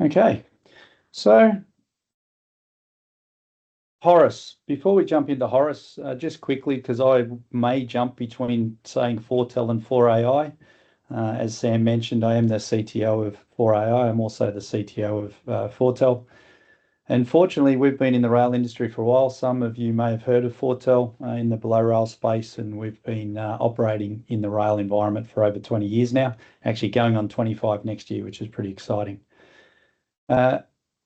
Okay, so HORUS. Before we jump into HORUS, just quickly, because I may jump between saying Foretel and 4AI. As Sam mentioned, I am the CTO of 4AI. I'm also the CTO of Foretel. And fortunately, we've been in the rail industry for a while. Some of you may have heard of Foretel in the below rail space, and we've been operating in the rail environment for over 20 years now, actually going on 25 next year, which is pretty exciting.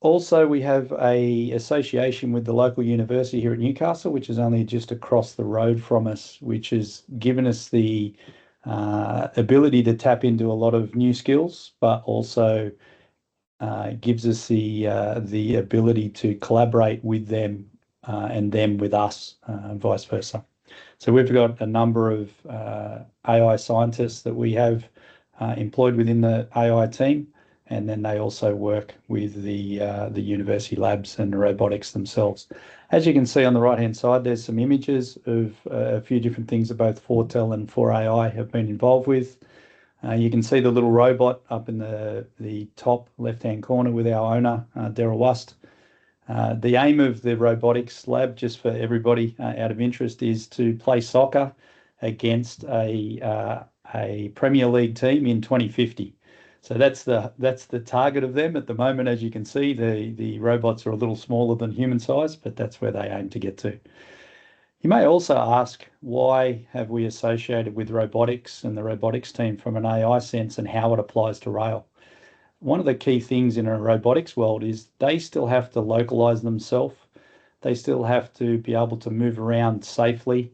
Also, we have a association with the local university here at Newcastle, which is only just across the road from us, which has given us the ability to tap into a lot of new skills, but also gives us the ability to collaborate with them and them with us, and vice versa. So we've got a number of AI scientists that we have employed within the AI team, and then they also work with the university labs and the robotics themselves. As you can see on the right-hand side, there's some images of a few different things that both Foretel and 4AI have been involved with. You can see the little robot up in the top left-hand corner with our owner, Daryl Wust. The aim of the robotics lab, just for everybody out of interest, is to play soccer against a Premier League team in 2050. So that's the target of them at the moment. As you can see, the robots are a little smaller than human size, but that's where they aim to get to. You may also ask, why have we associated with robotics and the robotics team from an AI sense and how it applies to rail? One of the key things in a robotics world is they still have to localize themselves. They still have to be able to move around safely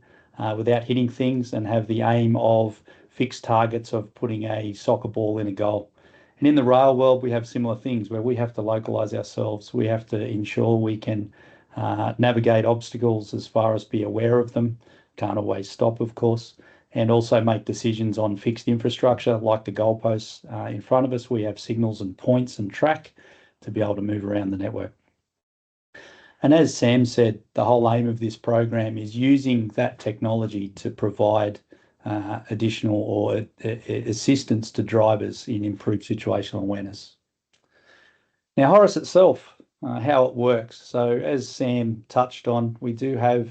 without hitting things and have the aim of fixed targets of putting a soccer ball in a goal. And in the rail world, we have similar things where we have to localize ourselves. We have to ensure we can navigate obstacles as far as be aware of them. Can't always stop, of course, and also make decisions on fixed infrastructure like the goalposts in front of us. We have signals and points and track to be able to move around the network. And as Sam said, the whole aim of this program is using that technology to provide additional or assistance to drivers in improved situational awareness. Now, HORUS itself, how it works. So as Sam touched on, we do have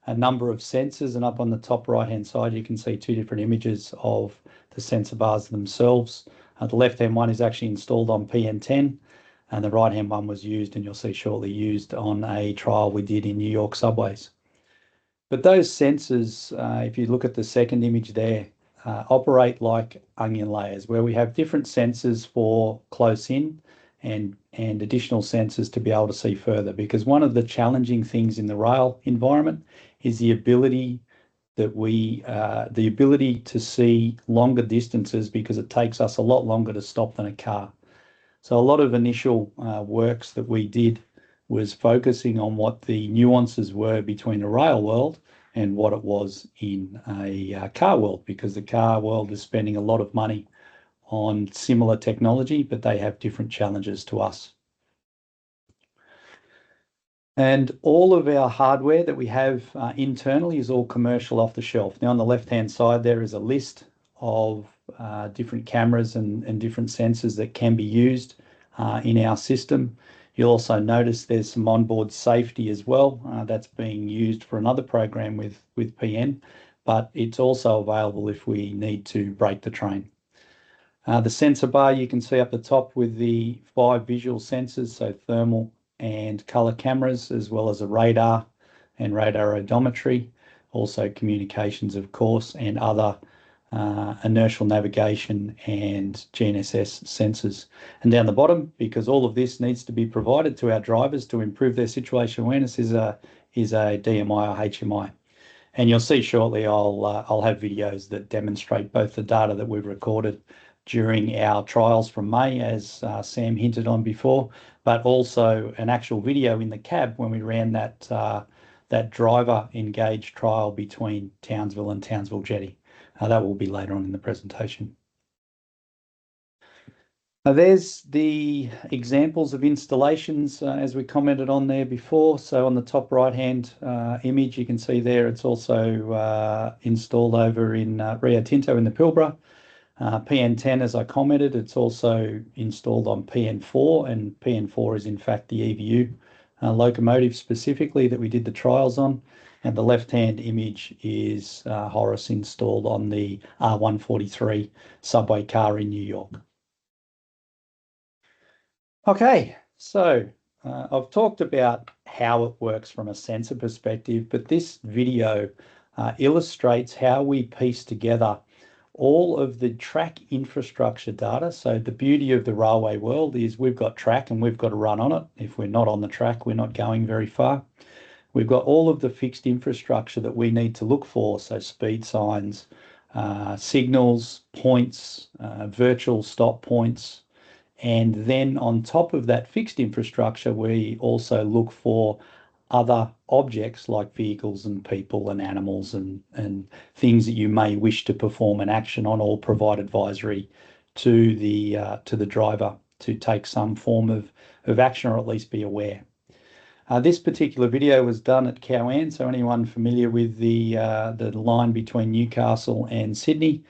a number of sensors, and up on the top right-hand side, you can see two different images of the sensor bars themselves. The left-hand one is actually installed on PN10, and the right-hand one was used, and you'll see shortly, used on a trial we did in New York subways. But those sensors, if you look at the second image there, operate like onion layers, where we have different sensors for close in and additional sensors to be able to see further. Because one of the challenging things in the rail environment is the ability to see longer distances, because it takes us a lot longer to stop than a car. So a lot of initial works that we did was focusing on what the nuances were between the rail world and what it was in a car world, because the car world is spending a lot of money on similar technology, but they have different challenges to us. And all of our hardware that we have internally is all commercial off the shelf. Now, on the left-hand side, there is a list of different cameras and different sensors that can be used in our system. You'll also notice there's some onboard safety as well. That's being used for another program with PN, but it's also available if we need to break the train. The sensor bar you can see up the top with the 5 visual sensors, so thermal and color cameras, as well as a radar and radar odometry, also communications, of course, and other inertial navigation and GNSS sensors. And down the bottom, because all of this needs to be provided to our drivers to improve their situation awareness, is a DMI or HMI. And you'll see shortly I'll have videos that demonstrate both the data that we've recorded during our trials from May, as Sam hinted on before, but also an actual video in the cab when we ran that driver engaged trial between Townsville and Townsville Jetty. That will be later on in the presentation. There's the examples of installations as we commented on there before. So on the top right-hand image, you can see there it's also installed over in Rio Tinto in the Pilbara. PN10, as I commented, it's also installed on PN4, and PN4 is in fact the EVU locomotive specifically that we did the trials on. And the left-hand image is HORUS installed on the R143 subway car in New York. Okay, so I've talked about how it works from a sensor perspective, but this video illustrates how we piece together all of the track infrastructure data. So the beauty of the railway world is we've got track and we've got to run on it. If we're not on the track, we're not going very far. We've got all of the fixed infrastructure that we need to look for. So speed signs, signals, points, virtual stop points. And then on top of that fixed infrastructure, we also look for other objects like vehicles and people and animals and things that you may wish to perform an action on or provide advisory to the driver to take some form of action or at least be aware. This particular video was done at Cowan, so anyone familiar with the line between Newcastle and Sydney,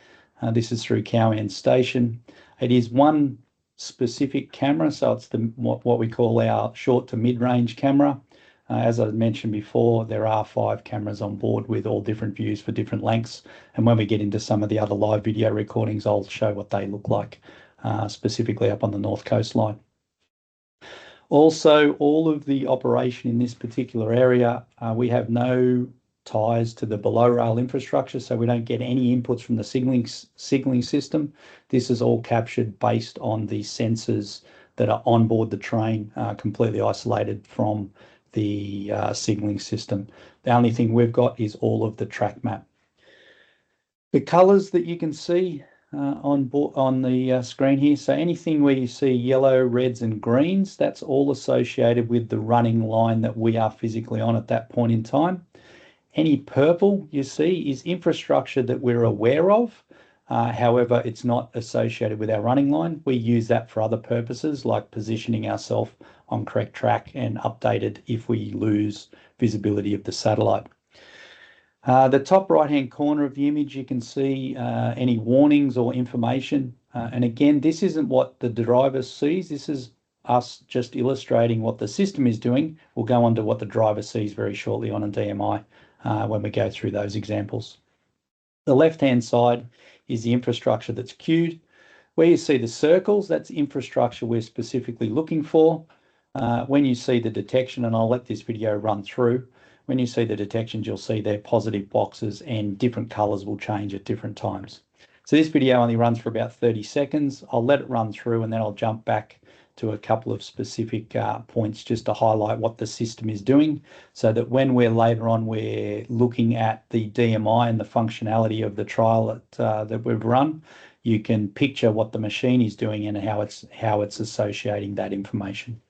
this is through Cowan Station. It is one specific camera, so it's what we call our short to mid-range camera. As I mentioned before, there are 5 cameras on board with all different views for different lengths. And when we get into some of the other live video recordings, I'll show what they look like, specifically up on the North Coastline. Also, all of the operation in this particular area, we have no ties to the below rail infrastructure, so we don't get any inputs from the signaling system. This is all captured based on the sensors that are on board the train, completely isolated from the signaling system. The only thing we've got is all of the track map. The colors that you can see on the screen here, so anything where you see yellow, reds and greens, that's all associated with the running line that we are physically on at that point in time. Any purple you see is infrastructure that we're aware of. However, it's not associated with our running line. We use that for other purposes like positioning ourselves on correct track and updated if we lose visibility of the satellite. The top right-hand corner of the image, you can see any warnings or information. And again, this isn't what the driver sees. This is us just illustrating what the system is doing. We'll go on to what the driver sees very shortly on a DMI when we go through those examples. The left-hand side is the infrastructure that's queued. Where you see the circles, that's infrastructure we're specifically looking for. When you see the detection, and I'll let this video run through, when you see the detections, you'll see they're positive boxes and different colors will change at different times. So this video only runs for about 30 seconds. I'll let it run through and then I'll jump back to a couple of specific points just to highlight what the system is doing so that when later on we're looking at the DMI and the functionality of the trial that we've run, you can picture what the machine is doing and how it's associating that information.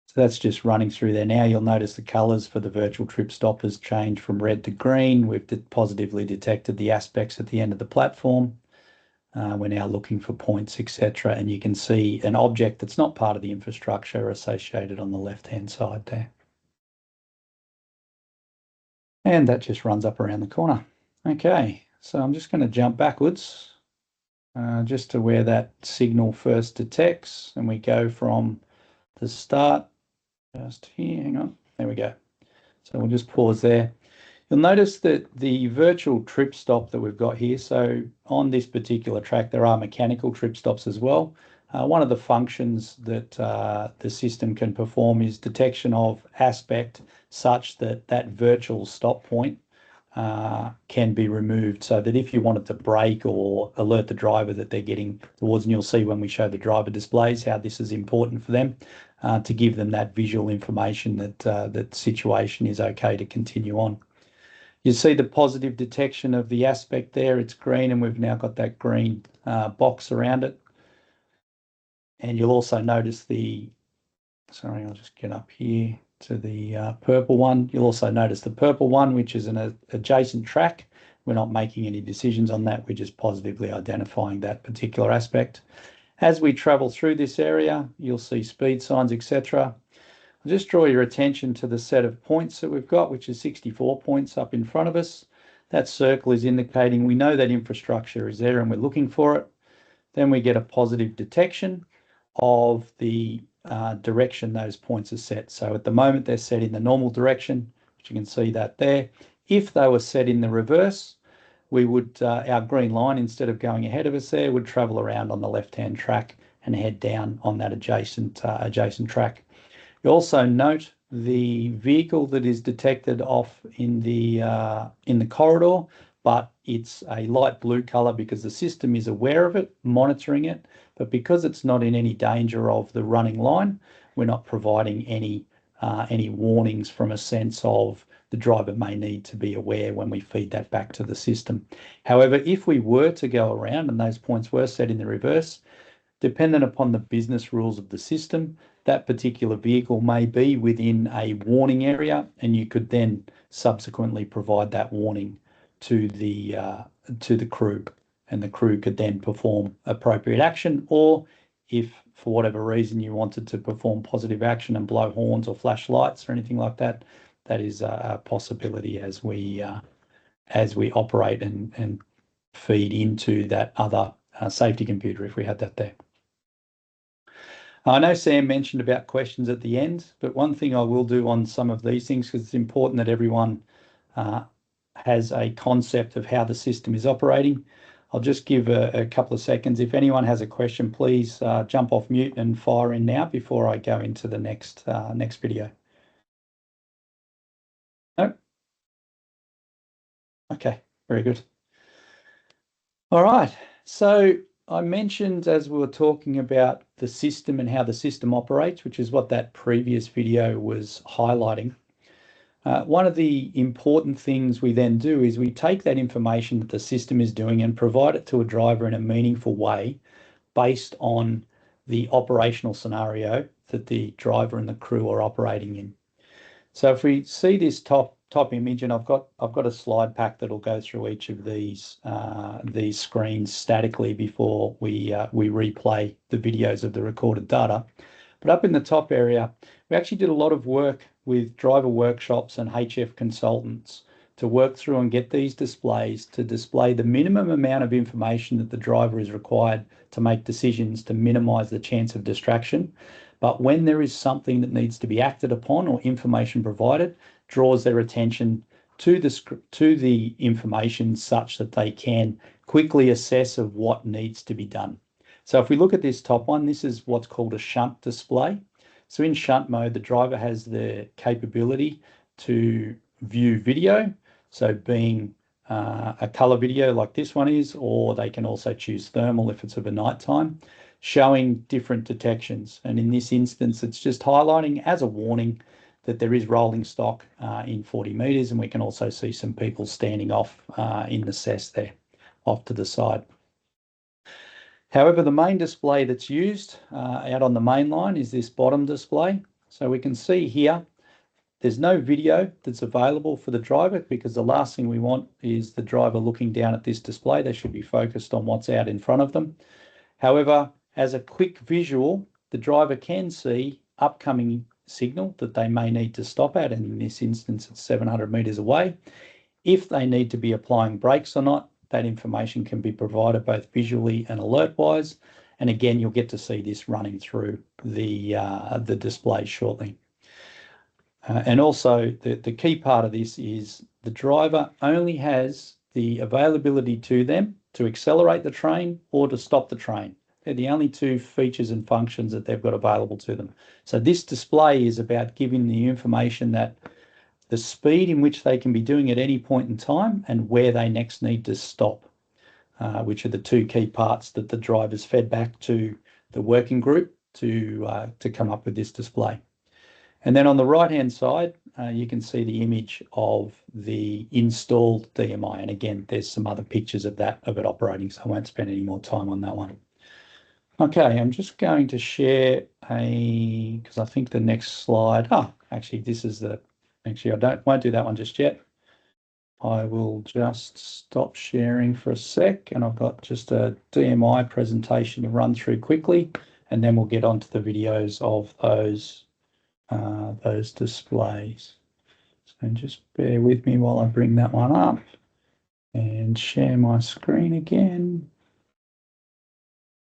So that's just running through there now. You'll notice the colours for the virtual trip stop has changed from red to green. We've positively detected the aspects at the end of the platform. We're now looking for points, etc. And you can see an object that's not part of the infrastructure associated on the left-hand side there. And that just runs up around the corner. Okay, so I'm just going to jump backwards just to where that signal first detects. And we go from the start just here, hang on, there we go. So we'll just pause there. You'll notice that the virtual trip stop that we've got here, so on this particular track, there are mechanical trip stops as well. One of the functions that the system can perform is detection of aspect such that that virtual stop point can be removed so that if you wanted to brake or alert the driver that they're getting towards, and you'll see when we show the driver displays how this is important for them to give them that visual information that that situation is okay to continue on. You see the positive detection of the aspect there, it's green and we've now got that green box around it. And you'll also notice sorry, I'll just get up here to the purple one. You'll also notice the purple one, which is an adjacent track. We're not making any decisions on that. We're just positively identifying that particular aspect. As we travel through this area, you'll see speed signs, etc. I'll just draw your attention to the set of points that we've got, which is 64 points up in front of us. That circle is indicating we know that infrastructure is there and we're looking for it. Then we get a positive detection of the direction those points are set. So at the moment they're set in the normal direction, which you can see that there. If they were set in the reverse, we would, our green line, instead of going ahead of us there, would travel around on the left-hand track and head down on that adjacent track. You also note the vehicle that is detected off in the corridor, but it's a light blue color because the system is aware of it, monitoring it. But because it's not in any danger of the running line, we're not providing any warnings from a sense of the driver may need to be aware when we feed that back to the system. However, if we were to go around and those points were set in the reverse, dependent upon the business rules of the system, that particular vehicle may be within a warning area, and you could then subsequently provide that warning to the crew, and the crew could then perform appropriate action. Or if for whatever reason you wanted to perform positive action and blow horns or flash lights or anything like that, that is a possibility as we operate and feed into that other safety computer if we had that there. I know Sam mentioned about questions at the end, but one thing I will do on some of these things, because it's important that everyone has a concept of how the system is operating. I'll just give a couple of seconds. If anyone has a question, please jump off mute and fire in now before I go into the next video. No? Okay, very good. All right, so I mentioned as we were talking about the system and how the system operates, which is what that previous video was highlighting. One of the important things we then do is we take that information that the system is doing and provide it to a driver in a meaningful way based on the operational scenario that the driver and the crew are operating in. So if we see this top image, and I've got a slide pack that'll go through each of these screens statically before we replay the videos of the recorded data. But up in the top area, we actually did a lot of work with driver workshops and HF consultants to work through and get these displays to display the minimum amount of information that the driver is required to make decisions to minimize the chance of distraction. But when there is something that needs to be acted upon or information provided, draws their attention to the information such that they can quickly assess of what needs to be done. So if we look at this top one, this is what's called a shunt display. So in shunt mode, the driver has the capability to view video, so being a color video like this one is, or they can also choose thermal if it's of a nighttime, showing different detections. And in this instance, it's just highlighting as a warning that there is rolling stock in 40 meters, and we can also see some people standing off in the cess there, off to the side. However, the main display that's used out on the main line is this bottom display. So we can see here, there's no video that's available for the driver, because the last thing we want is the driver looking down at this display. They should be focused on what's out in front of them. However, as a quick visual, the driver can see upcoming signal that they may need to stop at, and in this instance, it's 700 meters away. If they need to be applying brakes or not, that information can be provided both visually and alert-wise. And again, you'll get to see this running through the display shortly. And also, the key part of this is the driver only has the availability to them to accelerate the train or to stop the train. They're the only two features and functions that they've got available to them. So this display is about giving the information that the speed in which they can be doing at any point in time and where they next need to stop, which are the two key parts that the driver's fed back to the working group to come up with this display. And then on the right-hand side, you can see the image of the installed DMI. And again, there's some other pictures of it operating, so I won't spend any more time on that one. Okay, I'm just going to share because I think the next slide, actually this is actually I won't do that one just yet. I will just stop sharing for a sec, and I've got just a DMI presentation to run through quickly, and then we'll get onto the videos of those those displays. So just bear with me while I bring that one up and share my screen again.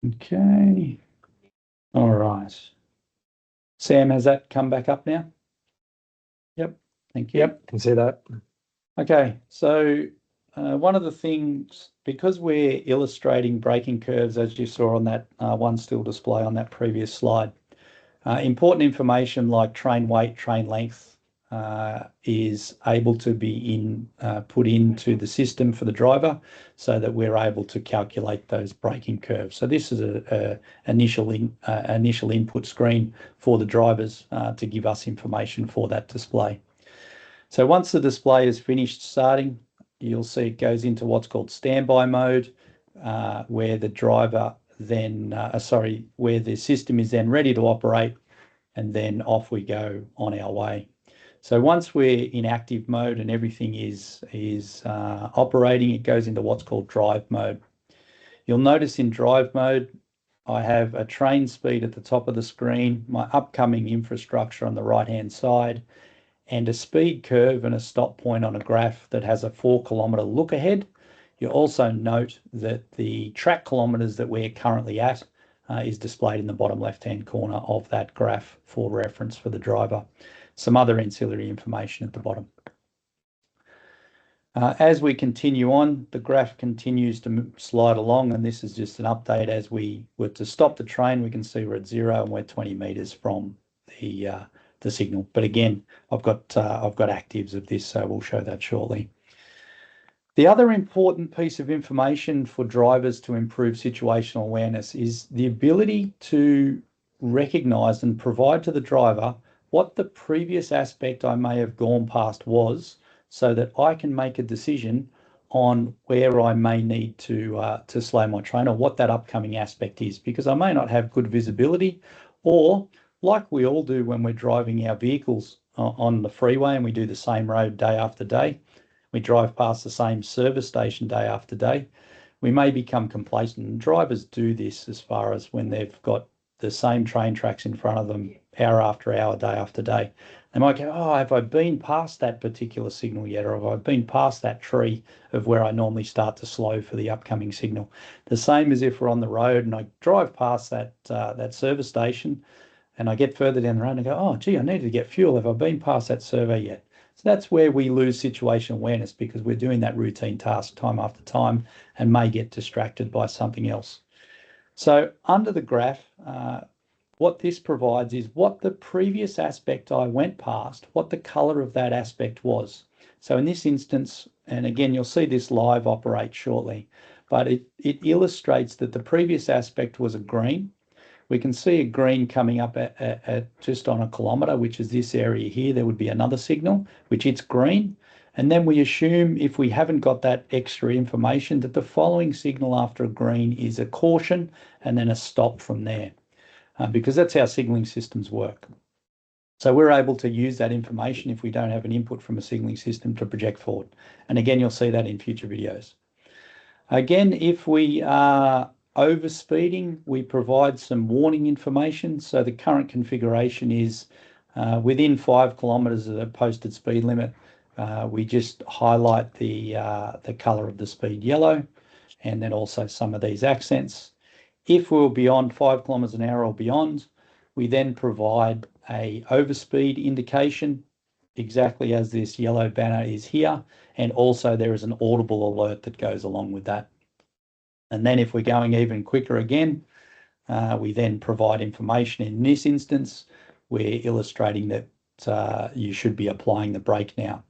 Okay. All right. Sam, has that come back up now? Yep. Thank you. Yep, can see that. Okay, so one of the things, because we're illustrating braking curves, as you saw on that one still display on that previous slide, important information like train weight, train length is able to be put into the system for the driver so that we're able to calculate those braking curves. So this is a initial input screen for the drivers to give us information for that display. So once the display is finished starting, you'll see it goes into what's called standby mode, where the driver then, where the system is then ready to operate, and then off we go on our way. So once we're in active mode and everything is operating, it goes into what's called drive mode. You'll notice in drive mode, I have a train speed at the top of the screen, my upcoming infrastructure on the right-hand side, and a speed curve and a stop point on a graph that has a 4-kilometre look ahead. You'll also note that the track kilometres that we're currently at is displayed in the bottom left-hand corner of that graph for reference for the driver. Some other ancillary information at the bottom. As we continue on, the graph continues to slide along, and this is just an update. As we were to stop the train, we can see we're at 0 and we're 20 metres from the signal. But again, I've got actives of this, so we'll show that shortly. The other important piece of information for drivers to improve situational awareness is the ability to recognise and provide to the driver what the previous aspect I may have gone past was, so that I can make a decision on where I may need to slow my train or what that upcoming aspect is, because I may not have good visibility, or like we all do when we're driving our vehicles on the freeway and we do the same road day after day, we drive past the same service station day after day, we may become complacent. And drivers do this as far as when they've got the same train tracks in front of them hour after hour, day after day. They might go, oh, have I been past that particular signal yet? Or have I been past that tree of where I normally start to slow for the upcoming signal? The same as if we're on the road and I drive past that service station and I get further down the road and I go, oh, gee, I need to get fuel. Have I been past that survey yet? So that's where we lose situational awareness, because we're doing that routine task time after time and may get distracted by something else. So under the graph, what this provides is what the previous aspect I went past, what the color of that aspect was. So in this instance, and again, you'll see this live operate shortly, but it illustrates that the previous aspect was a green. We can see a green coming up at just on a kilometre, which is this area here. There would be another signal, which it's green. And then we assume, if we haven't got that extra information, that the following signal after a green is a caution and then a stop from there, because that's how signalling systems work. So we're able to use that information if we don't have an input from a signalling system to project forward. And again, you'll see that in future videos. Again, if we are overspeeding, we provide some warning information. So the current configuration is within 5 kilometres of the posted speed limit. We just highlight the colour of the speed yellow, and then also some of these accents. If we're beyond 5 kilometres an hour or beyond, we then provide a overspeed indication, exactly as this yellow banner is here. And also there is an audible alert that goes along with that. And then if we're going even quicker again, we then provide information. In this instance, we're illustrating that you should be applying the brake now.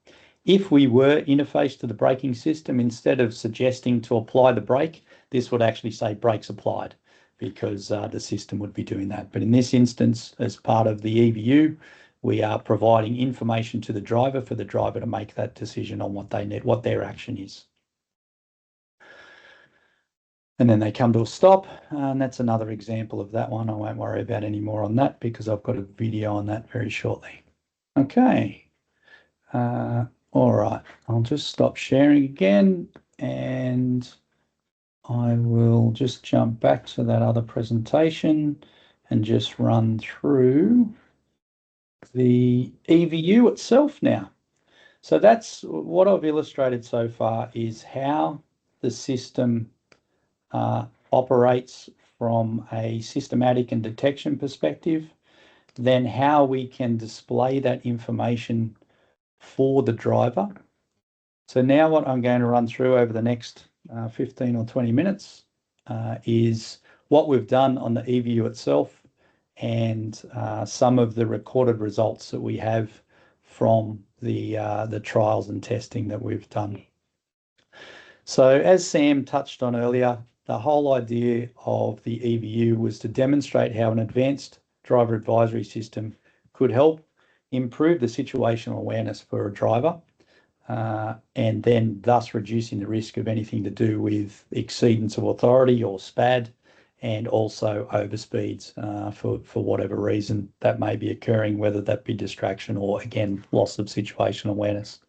If we were interfaced to the braking system, instead of suggesting to apply the brake, this would actually say brakes applied, because the system would be doing that. But in this instance, as part of the EVU, we are providing information to the driver for the driver to make that decision on what they need, what their action is. And then they come to a stop, and that's another example of that one. I won't worry about any more on that because I've got a video on that very shortly. Okay. All right, I'll just stop sharing again, and I will just jump back to that other presentation and just run through the EVU itself now. So that's what I've illustrated so far, is how the system operates from a systematic and detection perspective, then how we can display that information for the driver. So now what I'm going to run through over the next 15 or 20 minutes is what we've done on the EVU itself and some of the recorded results that we have from the trials and testing that we've done. So as Sam touched on earlier, the whole idea of the EVU was to demonstrate how an advanced driver advisory system could help improve the situational awareness for a driver, and then thus reducing the risk of anything to do with exceedance of authority or SPAD, and also overspeeds for whatever reason that may be occurring, whether that be distraction or, again, loss of situational awareness.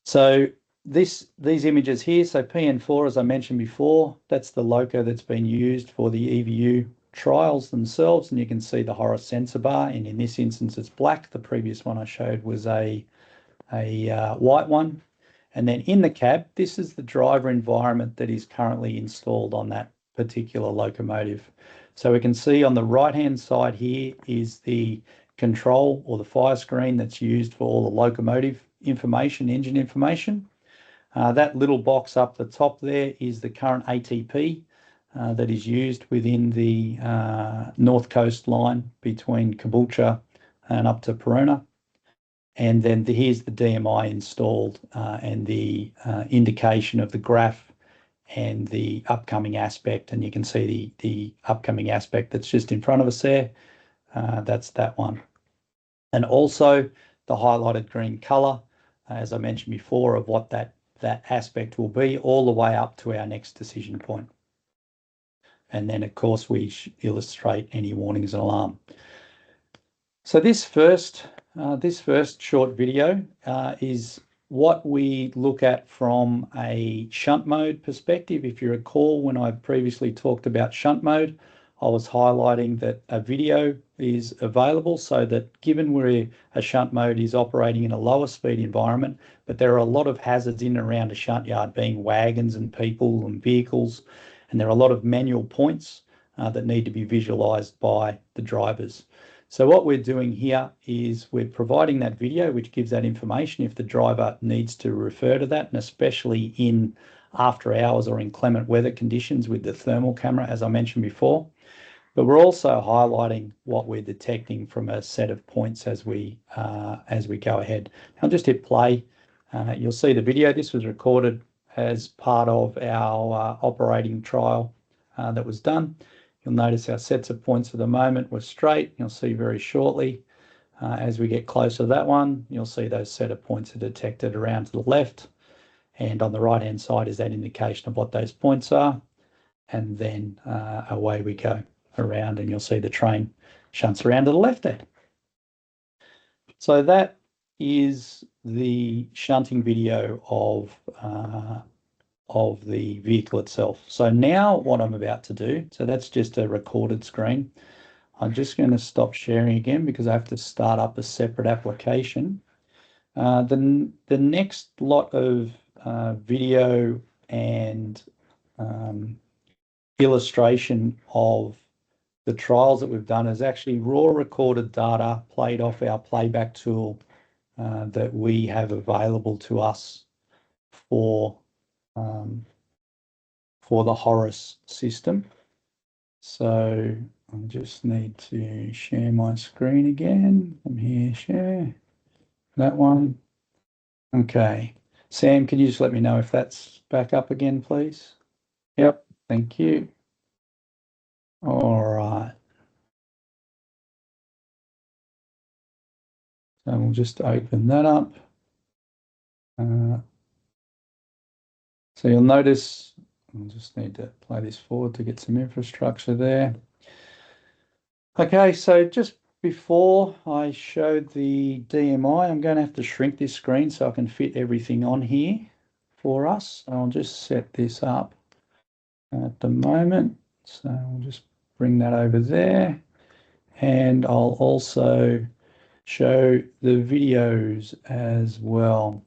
So these images here, so PN4, as I mentioned before, that's the loco that's been used for the EVU trials themselves, and you can see the HORUS sensor bar, and in this instance it's black. The previous one I showed was a white one. And then in the cab, this is the driver environment that is currently installed on that particular locomotive. So we can see on the right-hand side here is the control or the fire screen that's used for all the locomotive information, engine information. That little box up the top there is the current ATP that is used within the North Coast line between Caboolture and up to Peruna. And then here's the DMI installed and the indication of the graph and the upcoming aspect. And you can see the upcoming aspect that's just in front of us there. That's that one. And also the highlighted green color, as I mentioned before, of what that aspect will be all the way up to our next decision point. And then, of course, we illustrate any warnings and alarm. So this first short video is what we look at from a shunt mode perspective. If you recall, when I previously talked about shunt mode, I was highlighting that a video is available so that given a shunt mode is operating in a lower speed environment, but there are a lot of hazards in and around a shunt yard, being wagons and people and vehicles, and there are a lot of manual points that need to be visualized by the drivers. So what we're doing here is we're providing that video, which gives that information if the driver needs to refer to that, and especially in after hours or inclement weather conditions with the thermal camera, as I mentioned before. But we're also highlighting what we're detecting from a set of points as we go ahead. I'll just hit play. You'll see the video. This was recorded as part of our operating trial that was done. You'll notice our sets of points at the moment were straight. You'll see very shortly as we get closer to that one, you'll see those set of points are detected around to the left. And on the right-hand side is that indication of what those points are. And then away we go around, and you'll see the train shunts around to the left there. So that is the shunting video of the vehicle itself. So now what I'm about to do, so that's just a recorded screen. I'm just going to stop sharing again because I have to start up a separate application. The next lot of video and illustration of the trials that we've done is actually raw recorded data played off our playback tool that we have available to us for the HORUS system. So I just need to share my screen again. From here, share that one. Okay. Sam, can you just let me know if that's back up again, please? Yep, thank you. All right. So we'll just open that up. So you'll notice, I'll just need to play this forward to get some infrastructure there. Okay, so just before I showed the DMI, I'm going to have to shrink this screen so I can fit everything on here for us. I'll just set this up at the moment. So I'll just bring that over there. And I'll also show the videos as well.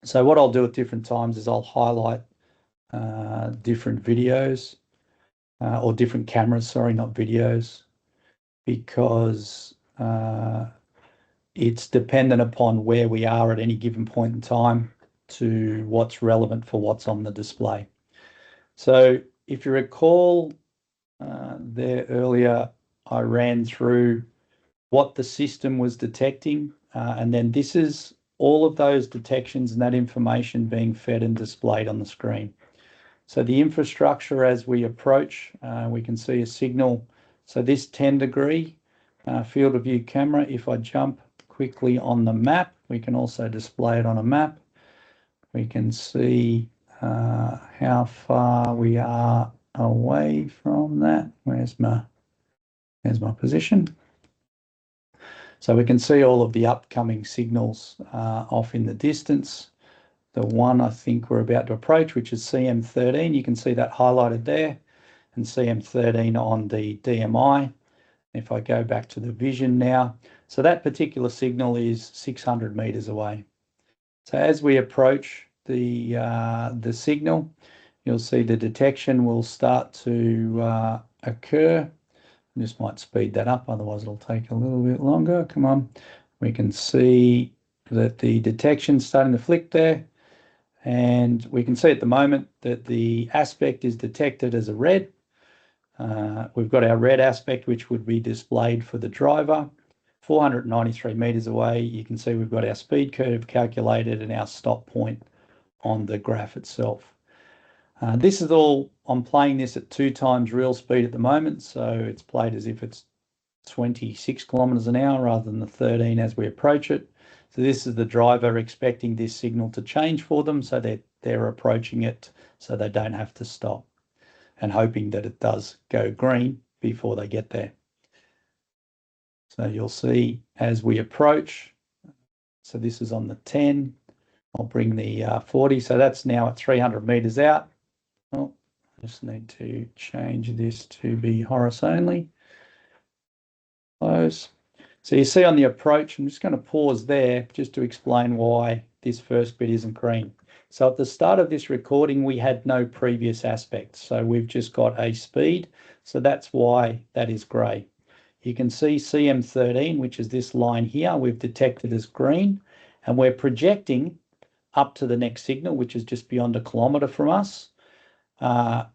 So what I'll do at different times is I'll highlight different videos or different cameras, sorry, not videos, because it's dependent upon where we are at any given point in time to what's relevant for what's on the display. So if you recall there earlier, I ran through what the system was detecting, and then this is all of those detections and that information being fed and displayed on the screen. So the infrastructure as we approach, we can see a signal. So this 10-degree field of view camera, if I jump quickly on the map, we can also display it on a map. We can see how far we are away from that. There's my position. So we can see all of the upcoming signals off in the distance. The one I think we're about to approach, which is CM13, you can see that highlighted there, and CM13 on the DMI. If I go back to the vision now, so that particular signal is 600 meters away. So as we approach the signal, you'll see the detection will start to occur. I just might speed that up, otherwise it'll take a little bit longer. Come on. We can see that the detection's starting to flick there. And we can see at the moment that the aspect is detected as a red. We've got our red aspect, which would be displayed for the driver. 493 meters away, you can see we've got our speed curve calculated and our stop point on the graph itself. This is all, I'm playing this at 2 times real speed at the moment, so it's played as if it's 26 kilometers an hour rather than the 13 as we approach it. So this is the driver expecting this signal to change for them, so they're approaching it so they don't have to stop, and hoping that it does go green before they get there. So you'll see as we approach, so this is on the 10, I'll bring the 40, so that's now at 300 meters out. Oh, I just need to change this to be HORUS only. Close. So you see on the approach, I'm just going to pause there just to explain why this first bit isn't green. So at the start of this recording, we had no previous aspects. So we've just got a speed. So that's why that is grey. You can see CM13, which is this line here, we've detected as green, and we're projecting up to the next signal, which is just beyond a kilometre from us. That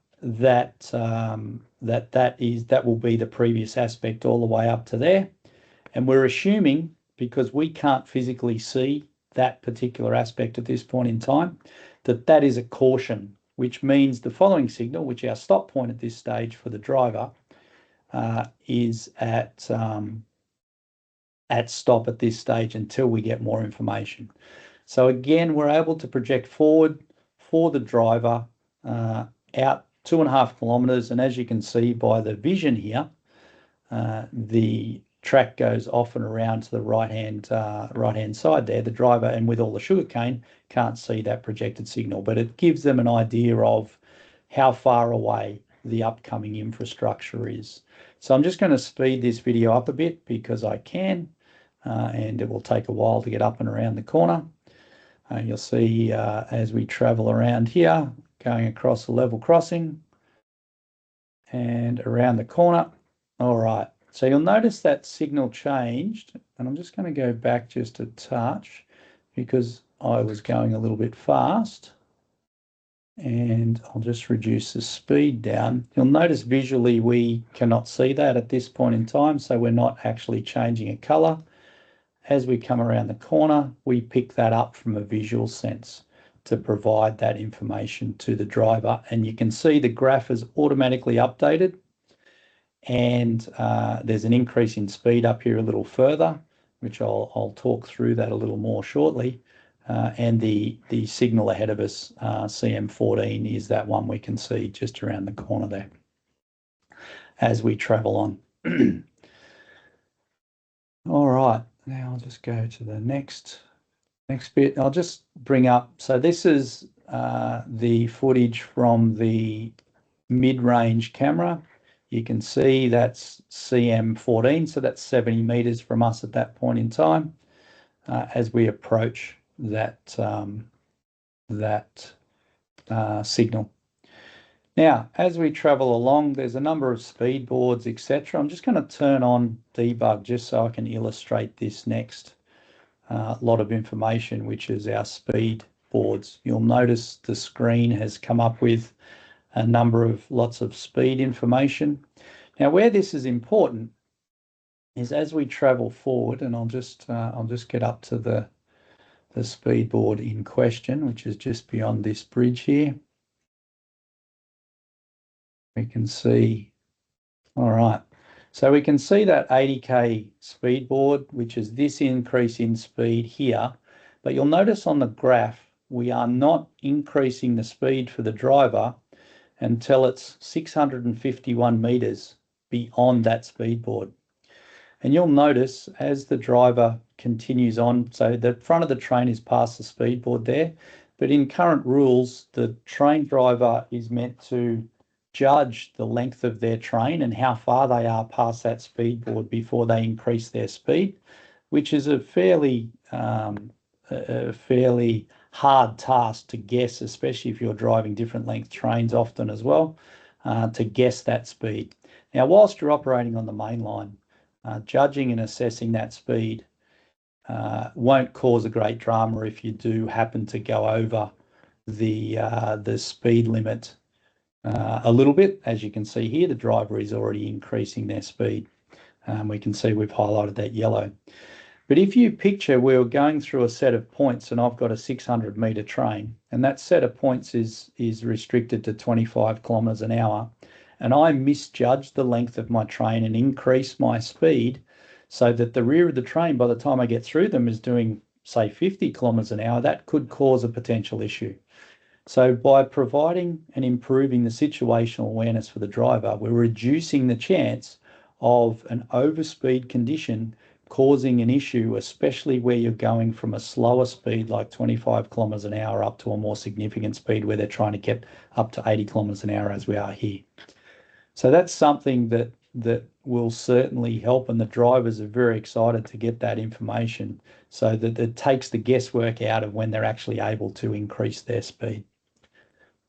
will be the previous aspect all the way up to there. And we're assuming, because we can't physically see that particular aspect at this point in time, that is a caution, which means the following signal, which our stop point at this stage for the driver, is at stop at this stage until we get more information. So again, we're able to project forward for the driver out 2.5 kilometers, and as you can see by the vision here, the track goes off and around to the right hand side there. The driver, and with all the sugarcane, can't see that projected signal, but it gives them an idea of how far away the upcoming infrastructure is. So I'm just going to speed this video up a bit because I can, and it will take a while to get up and around the corner. You'll see as we travel around here, going across the level crossing and around the corner. All right, so you'll notice that signal changed, and I'm just going to go back just a touch because I was going a little bit fast, and I'll just reduce the speed down. You'll notice visually we cannot see that at this point in time, so we're not actually changing a color. As we come around the corner, we pick that up from a visual sense to provide that information to the driver, and you can see the graph is automatically updated, and there's an increase in speed up here a little further, which I'll talk through that a little more shortly. And the signal ahead of us, CM14, is that one we can see just around the corner there as we travel on. All right, now I'll just go to the next bit. I'll just bring up, so this is the footage from the mid-range camera. You can see that's CM14, so that's 70 meters from us at that point in time as we approach that, signal. Now, as we travel along, there's a number of speed boards, etc. I'm just going to turn on debug just so I can illustrate this next lot of information, which is our speed boards. You'll notice the screen has come up with a number of lots of speed information. Now, where this is important is as we travel forward, and I'll just get up to the speed board in question, which is just beyond this bridge here. We can see, all right. So we can see that 80k speed board, which is this increase in speed here. But you'll notice on the graph, we are not increasing the speed for the driver until it's 651 meters beyond that speed board. And you'll notice as the driver continues on, so the front of the train is past the speed board there, but in current rules, the train driver is meant to judge the length of their train and how far they are past that speed board before they increase their speed, which is a fairly hard task to guess, especially if you're driving different length trains often as well, to guess that speed. Now, whilst you're operating on the main line, judging and assessing that speed won't cause a great drama if you do happen to go over the speed limit a little bit. As you can see here, the driver is already increasing their speed. We can see we've highlighted that yellow. But if you picture we're going through a set of points and I've got a 600 meter train, and that set of points is restricted to 25 kilometers an hour, and I misjudge the length of my train and increase my speed so that the rear of the train, by the time I get through them, is doing, say, 50 kilometers an hour, that could cause a potential issue. So by providing and improving the situational awareness for the driver, we're reducing the chance of an overspeed condition causing an issue, especially where you're going from a slower speed like 25 kilometers an hour up to a more significant speed where they're trying to get up to 80 kilometers an hour as we are here. So that's something that will certainly help, and the drivers are very excited to get that information so that it takes the guesswork out of when they're actually able to increase their speed.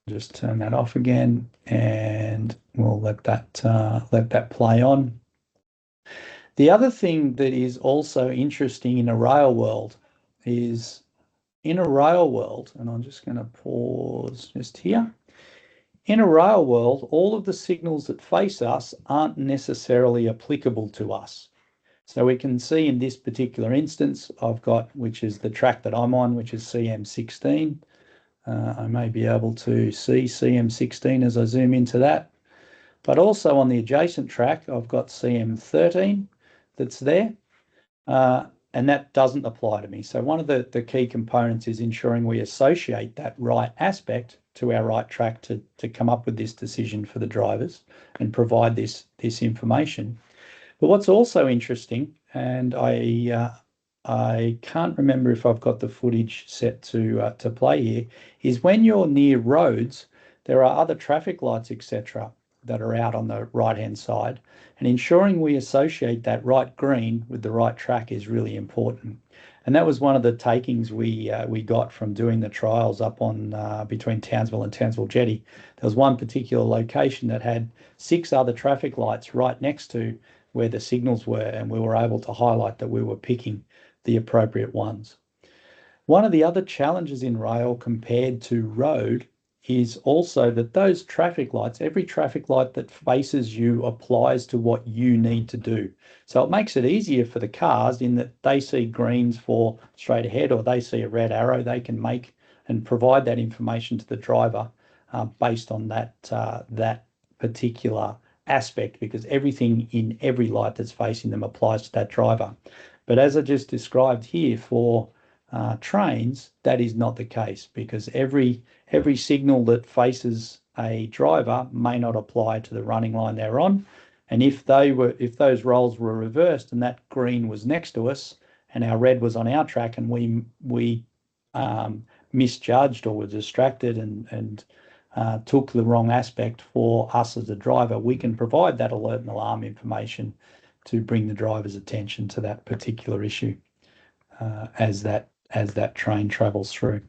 Just turn that off again, and we'll let that play on. The other thing that is also interesting in a rail world is in a rail world, and I'm just going to pause just here. In a rail world, all of the signals that face us aren't necessarily applicable to us. So we can see in this particular instance, I've got, which is the track that I'm on, which is CM16. I may be able to see CM16 as I zoom into that. But also on the adjacent track, I've got CM13 that's there, and that doesn't apply to me. So one of the key components is ensuring we associate that right aspect to our right track to come up with this decision for the drivers and provide this information. But what's also interesting, and I can't remember if I've got the footage set to play here, is when you're near roads, there are other traffic lights, etc., that are out on the right-hand side, and ensuring we associate that right green with the right track is really important. And that was one of the takings we got from doing the trials up on between Townsville and Townsville Jetty. There was one particular location that had 6 other traffic lights right next to where the signals were, and we were able to highlight that we were picking the appropriate ones. One of the other challenges in rail compared to road is also that those traffic lights, every traffic light that faces you applies to what you need to do. So it makes it easier for the cars in that they see greens for straight ahead, or they see a red arrow, they can make and provide that information to the driver based on that particular aspect, because everything in every light that's facing them applies to that driver. But as I just described here for trains, that is not the case, because every signal that faces a driver may not apply to the running line they're on. And if those roles were reversed and that green was next to us and our red was on our track, and we misjudged or were distracted and took the wrong aspect for us as a driver, we can provide that alert and alarm information to bring the driver's attention to that particular issue as that train travels through.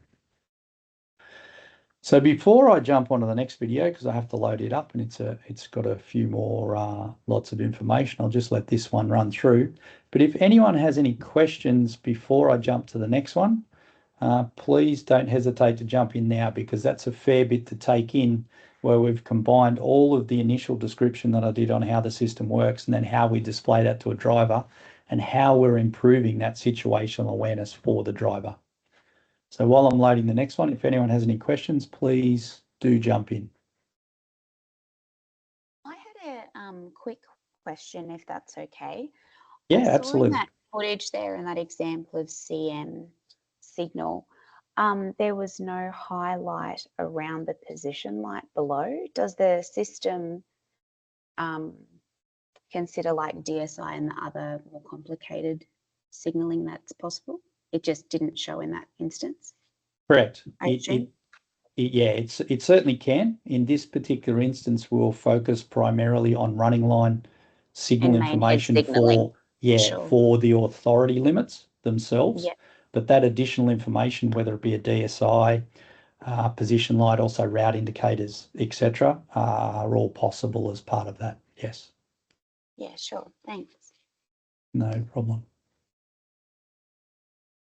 So before I jump onto the next video, because I have to load it up and it's got a few more lots of information, I'll just let this one run through. But if anyone has any questions before I jump to the next one, please don't hesitate to jump in now, because that's a fair bit to take in, where we've combined all of the initial description that I did on how the system works, and then how we display that to a driver, and how we're improving that situational awareness for the driver. So while I'm loading the next one, if anyone has any questions, please do jump in. I had a quick question, if that's okay. Yeah, I saw absolutely. in that footage there, in that example of CM signal, there was no highlight around the position light below. Does the system consider like DSI and the other more complicated signalling that's possible? It just didn't show in that instance. Correct. Yeah, it certainly can. In this particular instance, we'll focus primarily on running line signal information for the authority limits themselves. Yep. But that additional information, whether it be a DSI, position light, also route indicators, etc., are all possible as part of that. Yes. Yeah, sure. Thanks. No problem.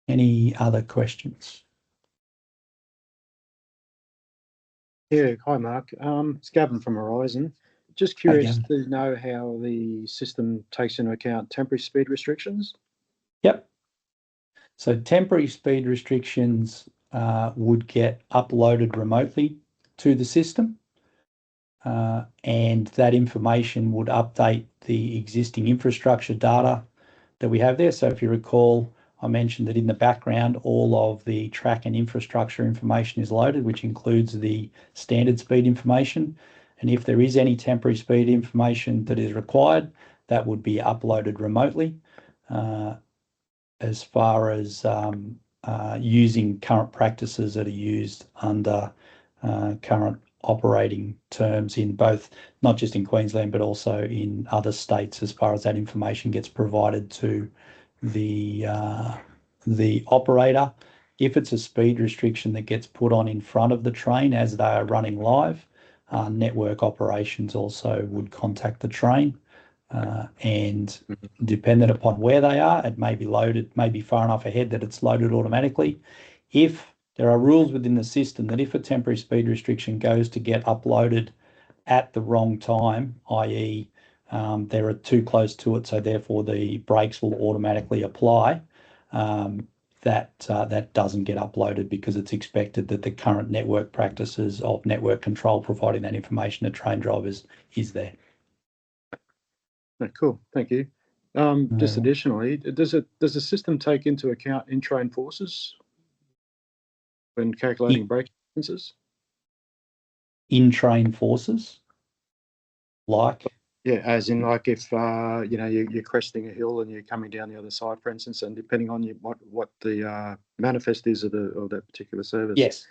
Any other questions? Yeah, hi Mark. It's Gavin from Horizon. Just curious to know how the system takes into account temporary speed restrictions. Yep. So temporary speed restrictions would get uploaded remotely to the system, and that information would update the existing infrastructure data that we have there. So if you recall, I mentioned that in the background, all of the track and infrastructure information is loaded, which includes the standard speed information. And if there is any temporary speed information that is required, that would be uploaded remotely. As far as using current practices that are used under current operating terms in both, not just in Queensland, but also in other states, as far as that information gets provided to the operator. If it's a speed restriction that gets put on in front of the train as they are running live, network operations also would contact the train, and dependent upon where they are, it may be loaded, maybe far enough ahead that it's loaded automatically. If there are rules within the system that if a temporary speed restriction goes to get uploaded at the wrong time, i.e. There are too close to it, so therefore the brakes will automatically apply, that doesn't get uploaded, because it's expected that the current network practices of network control providing that information to train drivers is there. Oh, cool, thank you. Just additionally, does the system take into account in-train forces when calculating braking distances? In-train forces? Like? Yeah, as in like if you're cresting a hill and you're coming down the other side, for instance, and depending on what the manifest is of that particular service. Yes.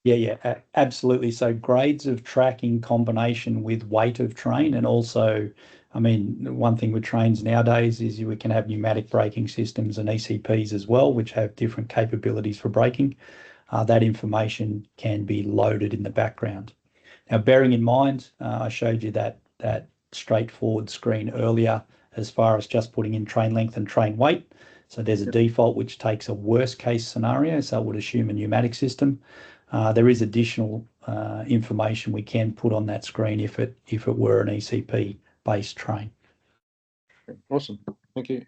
Yeah, absolutely. So grades of track in combination with weight of train, and also, I mean, one thing with trains nowadays is we can have pneumatic braking systems and ECPs as well, which have different capabilities for braking. That information can be loaded in the background. Now, bearing in mind, I showed you that straightforward screen earlier as far as just putting in train length and train weight. So there's a default which takes a worst case scenario, so it would assume a pneumatic system. There is additional information we can put on that screen if it were an ECP based train. Awesome, thank you.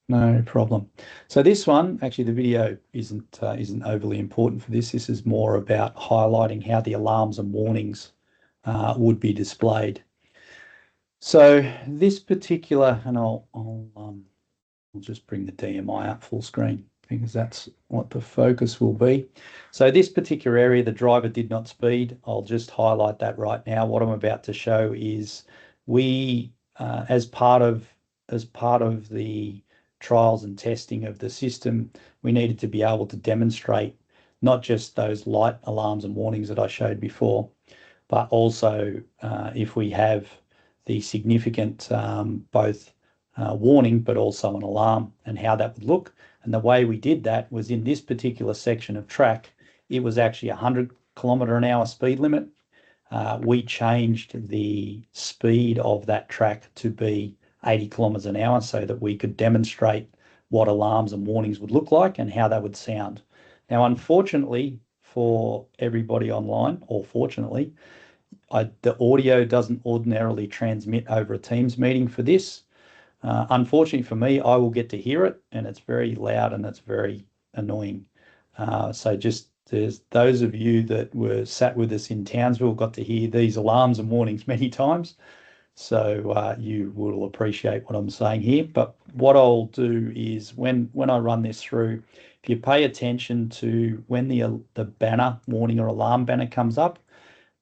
No problem. So this one, actually, the video isn't overly important for this. This is more about highlighting how the alarms and warnings would be displayed. So this particular, and I'll just bring the DMI up full screen, because that's what the focus will be. So this particular area, the driver did not speed. I'll just highlight that right now. What I'm about to show is we, as part of the trials and testing of the system, we needed to be able to demonstrate not just those light alarms and warnings that I showed before, but also if we have the significant both warning but also an alarm, and how that would look. And the way we did that was in this particular section of track, it was actually 100km/h speed limit. We changed the speed of that track to be 80km/h so that we could demonstrate what alarms and warnings would look like and how they would sound. Now, unfortunately for everybody online, or fortunately, the audio doesn't ordinarily transmit over a Teams meeting for this. Unfortunately for me, I will get to hear it, and it's very loud and it's very annoying. So just there's those of you that were sat with us in Townsville got to hear these alarms and warnings many times. So you will appreciate what I'm saying here. But what I'll do is when I run this through, if you pay attention to when the banner, warning or alarm banner comes up,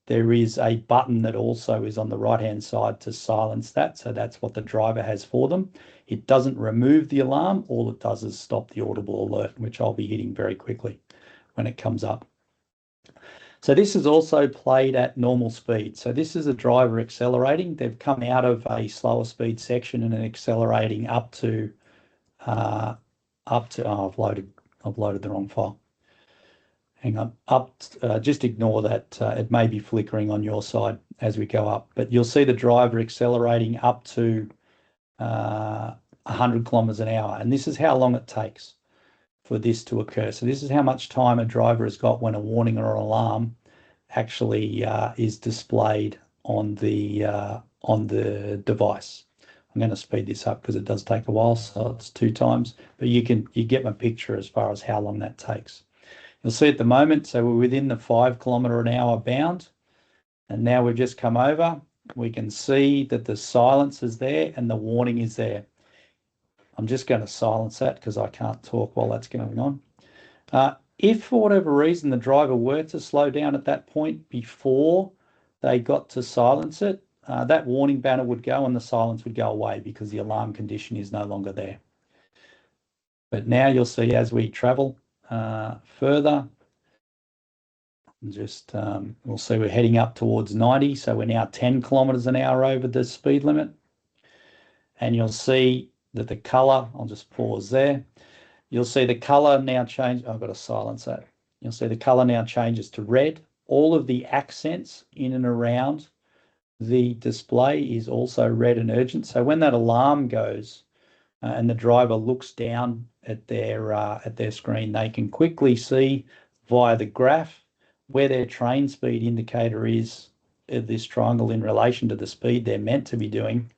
there is a button that also is on the right-hand side to silence that. So that's what the driver has for them. It doesn't remove the alarm. All it does is stop the audible alert, which I'll be hitting very quickly when it comes up. So this is also played at normal speed. So this is a driver accelerating. They've come out of a slower speed section and accelerating up to, oh, I've loaded the wrong file. Hang on, just ignore that. It may be flickering on your side as we go up, but you'll see the driver accelerating up to 100km/h. And this is how long it takes for this to occur. So this is how much time a driver has got when a warning or an alarm actually is displayed on the device. I'm going to speed this up because it does take a while, so it's 2 times, but you get my picture as far as how long that takes. You'll see at the moment, so we're within the 5km/h bound, and now we've just come over. We can see that the silence is there and the warning is there. I'm just going to silence that because I can't talk while that's going on. If for whatever reason the driver were to slow down at that point before they got to silence it, that warning banner would go and the silence would go away because the alarm condition is no longer there. But now you'll see as we travel further, we'll see we're heading up towards 90, so we're now 10km/h over the speed limit. And you'll see that the color, I'll just pause there. You'll see the color now change. I've got to silence that. You'll see the color now changes to red. All of the accents in and around the display is also red and urgent. So when that alarm goes and the driver looks down at their screen, they can quickly see via the graph where their train speed indicator is, this triangle in relation to the speed they're meant to be doing,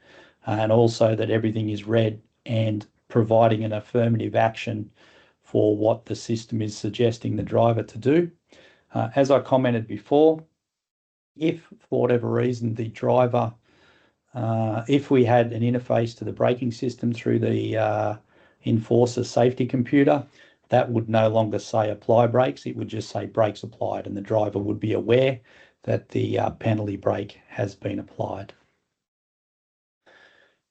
and also that everything is red and providing an affirmative action for what the system is suggesting the driver to do. As I commented before, if for whatever reason the driver, if we had an interface to the braking system through the Enforcer safety computer, that would no longer say apply brakes. It would just say brakes applied, and the driver would be aware that the penalty brake has been applied.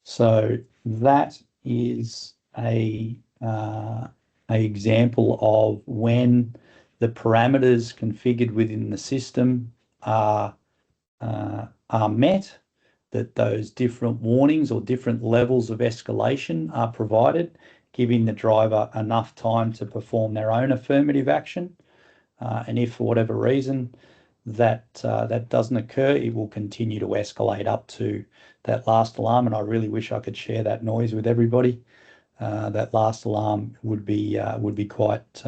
So that is a example of when the parameters configured within the system are met, that those different warnings or different levels of escalation are provided, giving the driver enough time to perform their own affirmative action. And if for whatever reason that doesn't occur, it will continue to escalate up to that last alarm. And I really wish I could share that noise with everybody. That last alarm would be quite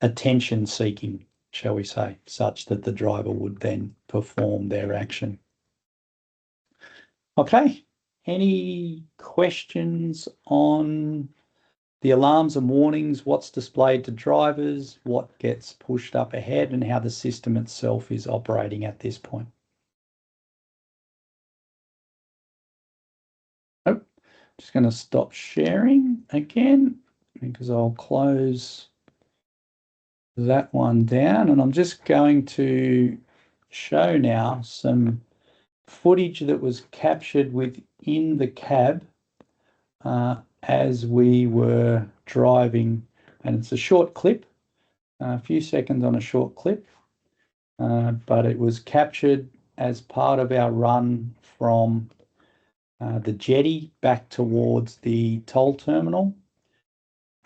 attention-seeking, shall we say, such that the driver would then perform their action. Okay, any questions on the alarms and warnings, what's displayed to drivers, what gets pushed up ahead, and how the system itself is operating at this point? Oh, just going to stop sharing again because I'll close that one down, and I'm just going to show now some footage that was captured within the cab as we were driving, and it's a short clip a few seconds on a short clip, but it was captured as part of our run from the jetty back towards the toll terminal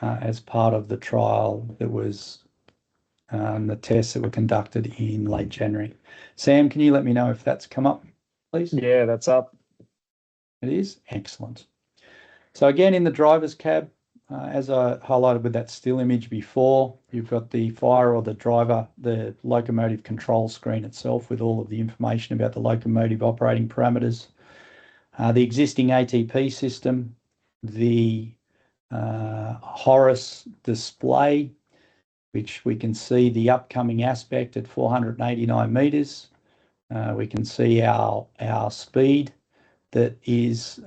as part of the trial that was the tests that were conducted in late January. Sam, can you let me know if that's come up, please? Yeah, that's up. It is? Excellent. So again, in the driver's cab, as I highlighted with that still image before, you've got the fire or the driver, the locomotive control screen itself with all of the information about the locomotive operating parameters, the existing ATP system, the HORUS display, which we can see the upcoming aspect at 489 meters. We can see our speed that is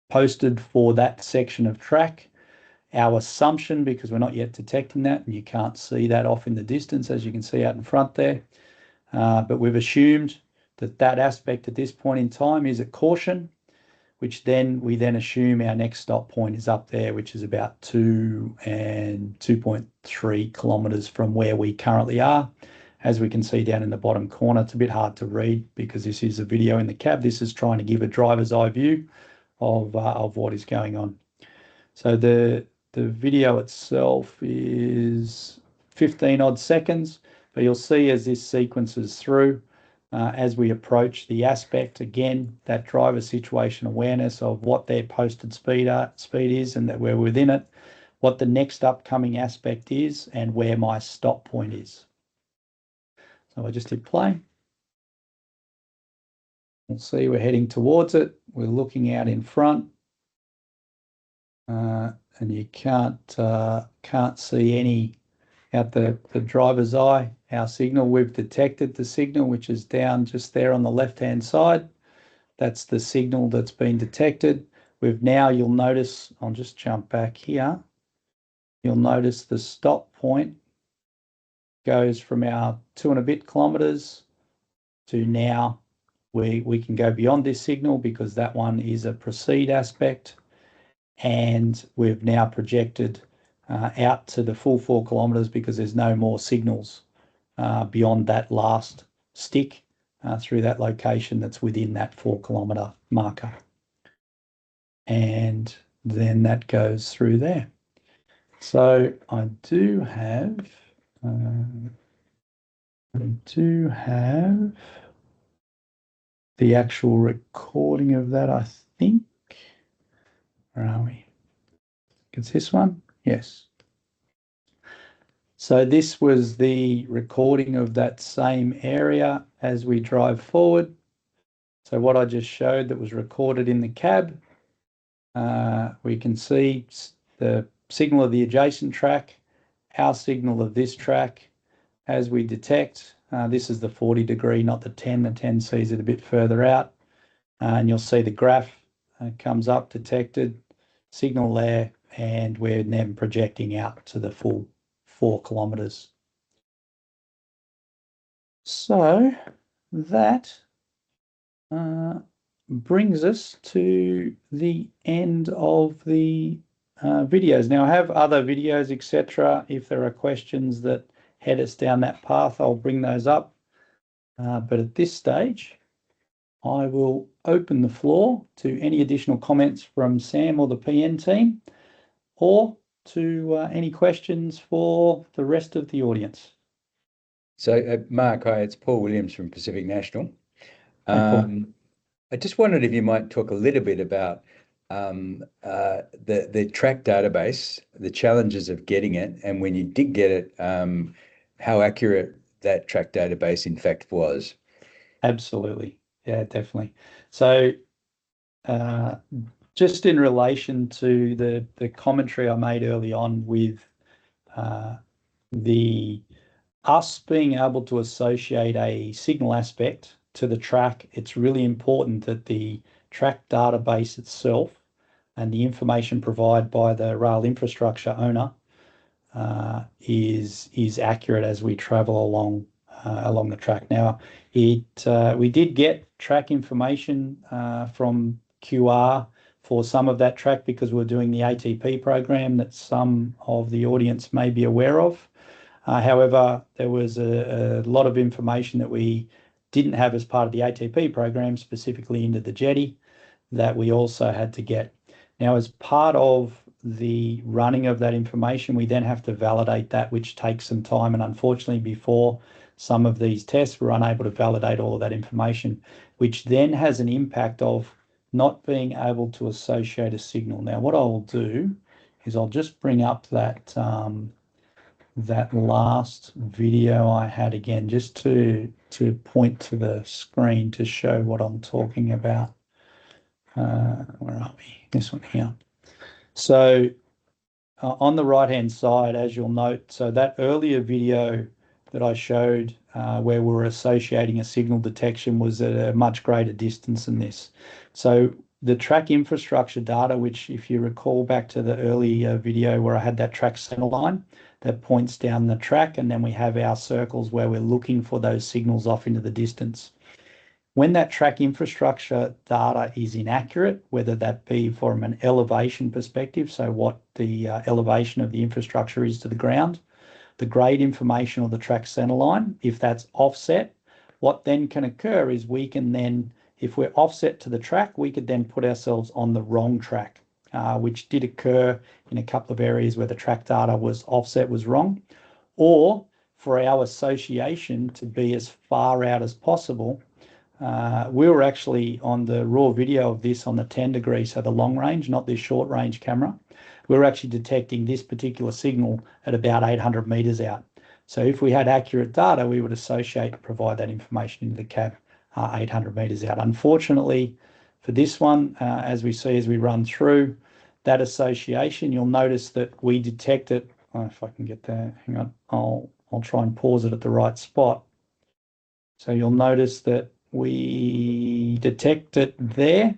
posted for that section of track. Our assumption, because we're not yet detecting that, and you can't see that off in the distance, as you can see out in front there, but we've assumed that that aspect at this point in time is at caution, which then we then assume our next stop point is up there, which is about 2 and 2.3 kilometers from where we currently are. As we can see down in the bottom corner, it's a bit hard to read because this is a video in the cab. This is trying to give a driver's eye view of what is going on. So the video itself is 15 odd seconds, but you'll see as this sequences through, as we approach the aspect, again, that driver situation awareness of what their posted speed is and that we're within it, what the next upcoming aspect is, and where my stop point is. So I just hit play. We'll see we're heading towards it. We're looking out in front, and you can't see any out the driver's eye. Our signal, we've detected the signal, which is down just there on the left-hand side. That's the signal that's been detected. We've now, you'll notice, I'll just jump back here. You'll notice the stop point goes from our 2 and a bit kilometers to now we can go beyond this signal because that one is a proceed aspect. And we've now projected out to the full 4 kilometers because there's no more signals beyond that last stick through that location that's within that 4 kilometer marker. And then that goes through there. So I do have the actual recording of that, I think. Where are we? It's this one? Yes. So this was the recording of that same area as we drive forward. So what I just showed that was recorded in the cab, we can see the signal of the adjacent track, our signal of this track as we detect. This is the 40 degree, not the 10. The 10 sees it a bit further out. And you'll see the graph comes up, detected, signal there, and we're then projecting out to the full 4 kilometers. So that brings us to the end of the videos. Now I have other videos, etc. If there are questions that head us down that path, I'll bring those up. But at this stage, I will open the floor to any additional comments from Sam or the PN team, or to any questions for the rest of the audience. So, Mark, hi, it's Paul Williams from Pacific National. Hi, Paul. I just wondered if you might talk a little bit about the track database, the challenges of getting it, and when you did get it, how accurate that track database in fact was. Absolutely. Yeah, definitely. So just in relation to the commentary I made early on with us being able to associate a signal aspect to the track, it's really important that the track database itself and the information provided by the rail infrastructure owner is accurate as we travel along the track. Now, we did get track information from QR for some of that track because we're doing the ATP program that some of the audience may be aware of. However, there was a lot of information that we didn't have as part of the ATP program, specifically into the jetty, that we also had to get. Now, as part of the running of that information, we then have to validate that, which takes some time. And unfortunately, before some of these tests, we're unable to validate all of that information, which then has an impact of not being able to associate a signal. Now, what I'll do is I'll just bring up that that last video I had again, just to point to the screen to show what I'm talking about. Where are we? This one here. So on the right-hand side, as you'll note, so that earlier video that I showed where we were associating a signal detection was at a much greater distance than this. So the track infrastructure data, which if you recall back to the earlier video where I had that track center line that points down the track, and then we have our circles where we're looking for those signals off into the distance. When that track infrastructure data is inaccurate, whether that be from an elevation perspective, so what the elevation of the infrastructure is to the ground, the grade information or the track center line, if that's offset, what then can occur is we can then, if we're offset to the track, we could then put ourselves on the wrong track, which did occur in a couple of areas where the track data was offset was wrong, or for our association to be as far out as possible. We were actually on the raw video of this on the 10 degree, so the long range, not this short range camera. We were actually detecting this particular signal at about 800 meters out. So if we had accurate data, we would associate and provide that information into the cab 800 meters out. Unfortunately, for this one, as we see as we run through that association, you'll notice that we detect it. Oh, if I can get there, hang on, I'll try and pause it at the right spot. So you'll notice that we detect it there.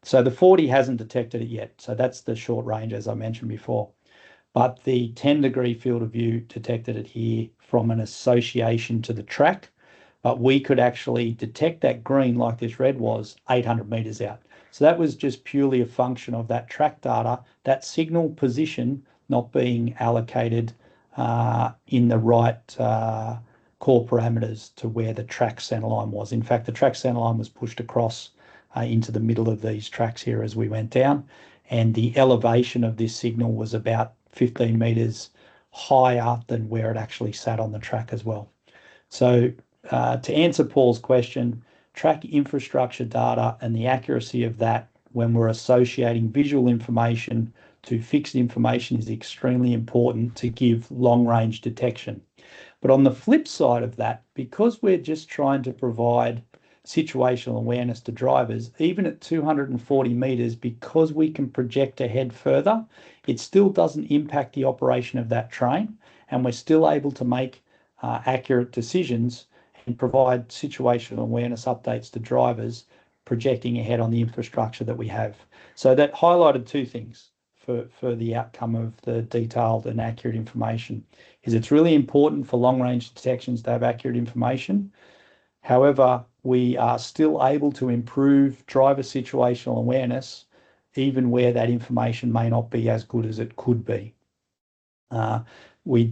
So the 40 hasn't detected it yet. So that's the short range, as I mentioned before. But the 10 degree field of view detected it here from an association to the track. But we could actually detect that green like this red was 800 meters out. So that was just purely a function of that track data, that signal position not being allocated in the right core parameters to where the track center line was. In fact, the track center line was pushed across into the middle of these tracks here as we went down, and the elevation of this signal was about 15 meters higher than where it actually sat on the track as well. So to answer Paul's question, track infrastructure data and the accuracy of that when we're associating visual information to fixed information is extremely important to give long-range detection. But on the flip side of that, because we're just trying to provide situational awareness to drivers, even at 240 meters, because we can project ahead further, it still doesn't impact the operation of that train, and we're still able to make accurate decisions and provide situational awareness updates to drivers projecting ahead on the infrastructure that we have. So that highlighted two things for the outcome of the detailed and accurate information. Is it's really important for long-range detections to have accurate information. However, we are still able to improve driver situational awareness even where that information may not be as good as it could be. I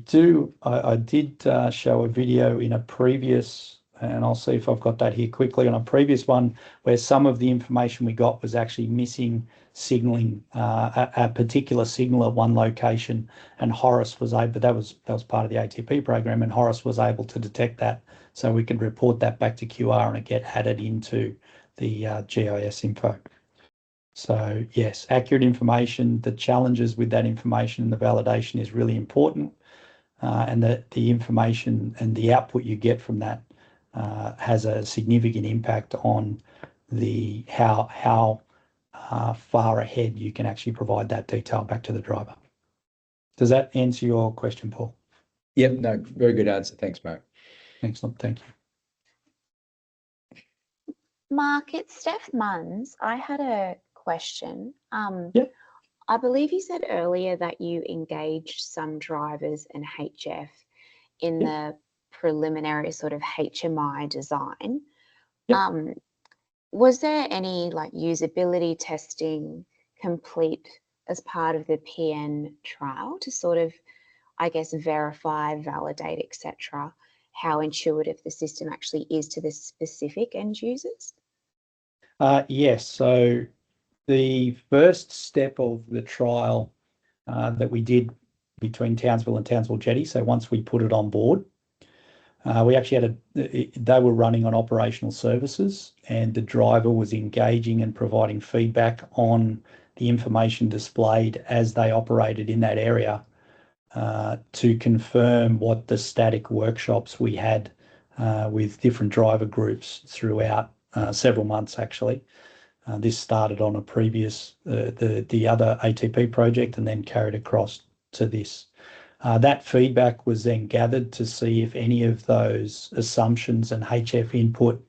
did show a video in a previous, and I'll see if I've got that here quickly, on a previous one where some of the information we got was actually missing signaling, a particular signal at one location, and HORUS was able, that was part of the ATP program, and HORUS was able to detect that, so we could report that back to QR and it get added into the GIS info. So yes, accurate information, the challenges with that information and the validation is really important, and the information and the output you get from that has a significant impact on the how far ahead you can actually provide that detail back to the driver. Does that answer your question, Paul? Yep, no, very good answer. Thanks, Mark. Excellent, thank you. Mark, it's Steph Munns. I had a question. Yep. I believe you said earlier that you engaged some drivers and HF in the preliminary sort of HMI design. Yep. Was there any like usability testing complete as part of the PN trial to sort of, I guess, verify, validate, etc., how intuitive the system actually is to the specific end users? Yes. So the first step of the trial that we did between Townsville and Townsville Jetty, so once we put it on board, we actually they were running on operational services, and the driver was engaging and providing feedback on the information displayed as they operated in that area to confirm what the static workshops we had with different driver groups throughout several months, actually. This started on a previous, the other ATP project, and then carried across to this. That feedback was then gathered to see if any of those assumptions and HF input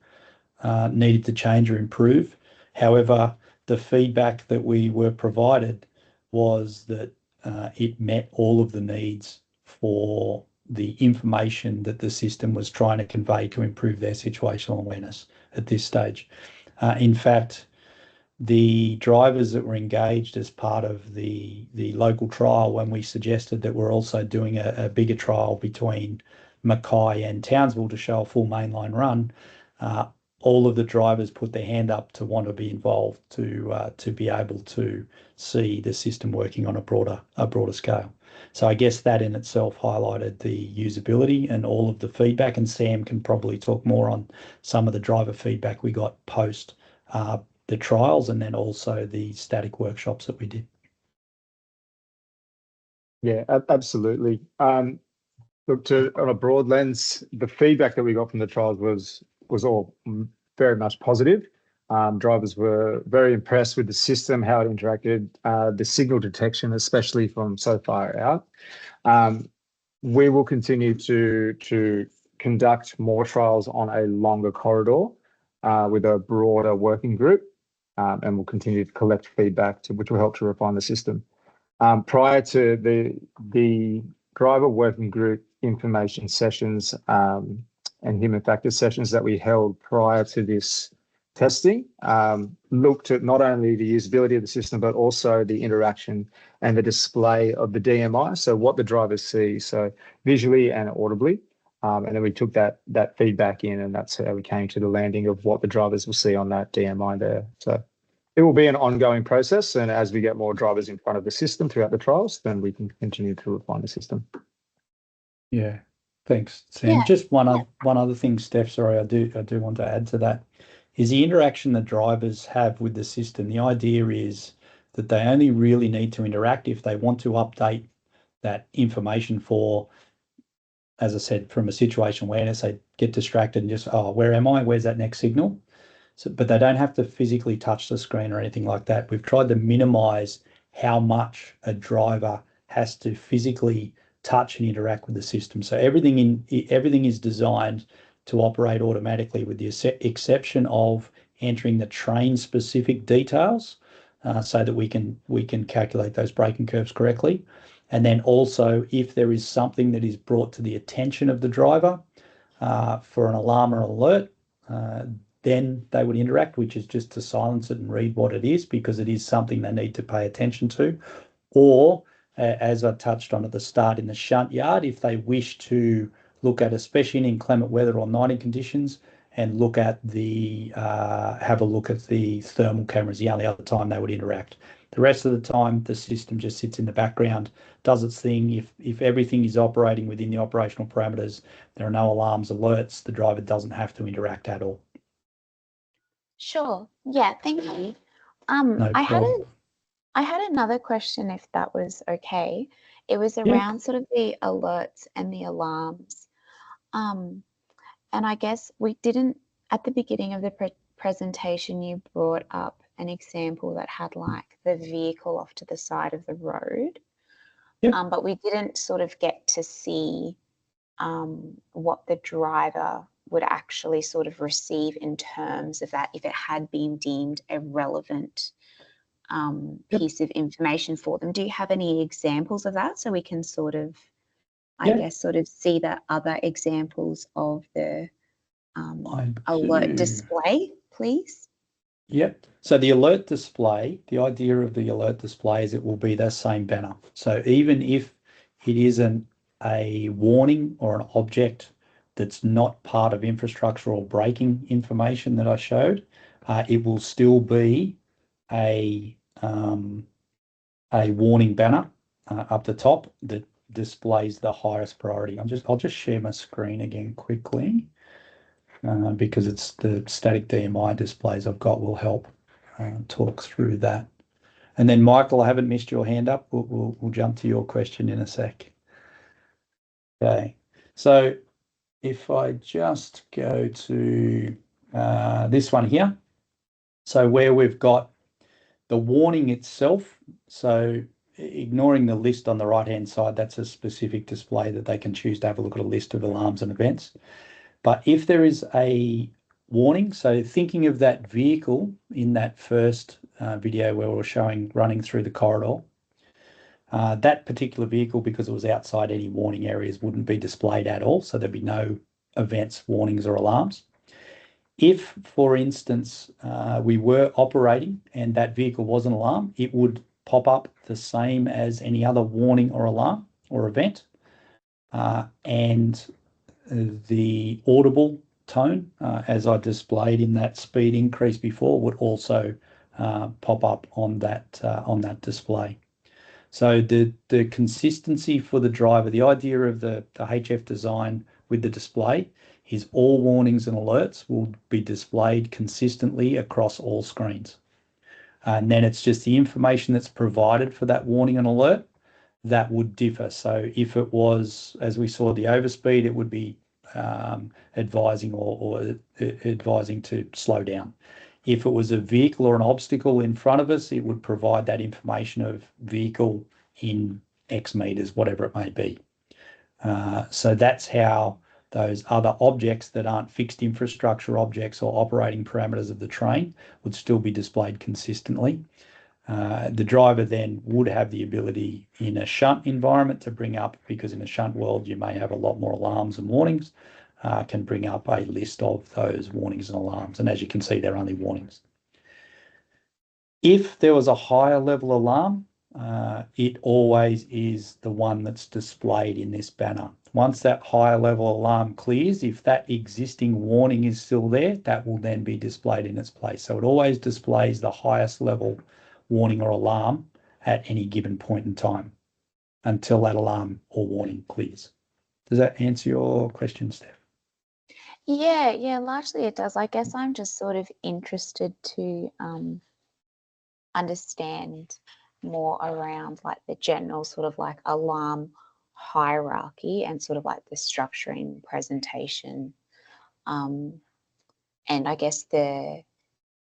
needed to change or improve. However, the feedback that we were provided was that it met all of the needs for the information that the system was trying to convey to improve their situational awareness at this stage. In fact, the drivers that were engaged as part of the local trial, when we suggested that we're also doing a bigger trial between Mackay and Townsville to show a full mainline run, all of the drivers put their hand up to want to be involved to be able to see the system working on a broader scale. So I guess that in itself highlighted the usability and all of the feedback, and Sam can probably talk more on some of the driver feedback we got post the trials, and then also the static workshops that we did. Yeah, absolutely. Look, on a broad lens, the feedback that we got from the trials was all very much positive. Drivers were very impressed with the system, how it interacted, the signal detection, especially from so far out. We will continue to conduct more trials on a longer corridor with a broader working group, and we'll continue to collect feedback which will help to refine the system. Prior to the driver working group information sessions and human factors sessions that we held prior to this testing, looked at not only the usability of the system, but also the interaction and the display of the DMI, so what the drivers see, so visually and audibly. And then we took that feedback in, and that's how we came to the landing of what the drivers will see on that DMI there. So it will be an ongoing process, and as we get more drivers in front of the system throughout the trials, then we can continue to refine the system. Yeah, thanks, Sam. Yeah. Just one other thing, Steph. Sorry, I do want to add to that. Is the interaction that drivers have with the system. The idea is that they only really need to interact if they want to update that information for, as I said, from a situation awareness, they get distracted and just, oh, where am I? Where's that next signal? So, but they don't have to physically touch the screen or anything like that. We've tried to minimize how much a driver has to physically touch and interact with the system. So everything is designed to operate automatically, with the exception of entering the train specific details, so that we can calculate those braking curves correctly. And then also, if there is something that is brought to the attention of the driver for an alarm or alert, then they would interact, which is just to silence it and read what it is, because it is something they need to pay attention to. Or, as I touched on at the start, in the shunt yard, if they wish to look at, especially in inclement weather or nighting conditions, and look at have a look at the thermal cameras, the only other time they would interact. The rest of the time, the system just sits in the background, does its thing. If everything is operating within the operational parameters, there are no alarms, alerts, the driver doesn't have to interact at all. Sure. Yeah, thank you. No I problem. had another question, if that was okay. It was around sort of the alerts and the alarms. And I guess we didn't, at the beginning of the presentation, you brought up an example that had like the vehicle off to the side of the road. Yep. But we didn't sort of get to see what the driver would actually sort of receive in terms of that, if it had been deemed a relevant piece of information for them. Do you have any examples of that, so we can sort of, I guess, sort of see the other examples of the alert display, please? Yep. So the alert display, the idea of the alert display is it will be the same banner. So even if it isn't a warning or an object that's not part of infrastructure or braking information that I showed, it will still be a warning banner up the top that displays the highest priority. I'll just share my screen again quickly because it's the static DMI displays I've got will help talk through that. And then Michael, I haven't missed your hand up. We'll jump to your question in a sec. Okay, so if I just go to this one here, so where we've got the warning itself, so ignoring the list on the right-hand side, that's a specific display that they can choose to have a look at a list of alarms and events. But if there is a warning, so thinking of that vehicle in that first video where we were showing running through the corridor, that particular vehicle, because it was outside any warning areas, wouldn't be displayed at all. So there'd be no events, warnings, or alarms. If, for instance, we were operating and that vehicle was an alarm, it would pop up the same as any other warning or alarm or event. And the audible tone, as I displayed in that speed increase before, would also pop up on that display. So the consistency for the driver, the idea of the HF design with the display is all warnings and alerts will be displayed consistently across all screens. And then it's just the information that's provided for that warning and alert that would differ. So if it was, as we saw, the overspeed, it would be advising or advising to slow down. If it was a vehicle or an obstacle in front of us, it would provide that information of vehicle in X meters, whatever it may be. So that's how those other objects that aren't fixed infrastructure objects or operating parameters of the train would still be displayed consistently. The driver then would have the ability in a shunt environment to bring up, because in a shunt world you may have a lot more alarms and warnings, can bring up a list of those warnings and alarms. And as you can see, they're only warnings. If there was a higher level alarm, it always is the one that's displayed in this banner. Once that higher level alarm clears, if that existing warning is still there, that will then be displayed in its place. So it always displays the highest level warning or alarm at any given point in time until that alarm or warning clears. Does that answer your question, Steph? Yeah, largely it does. I guess I'm just sort of interested to understand more around like the general sort of like alarm hierarchy and sort of like the structuring presentation, and I guess the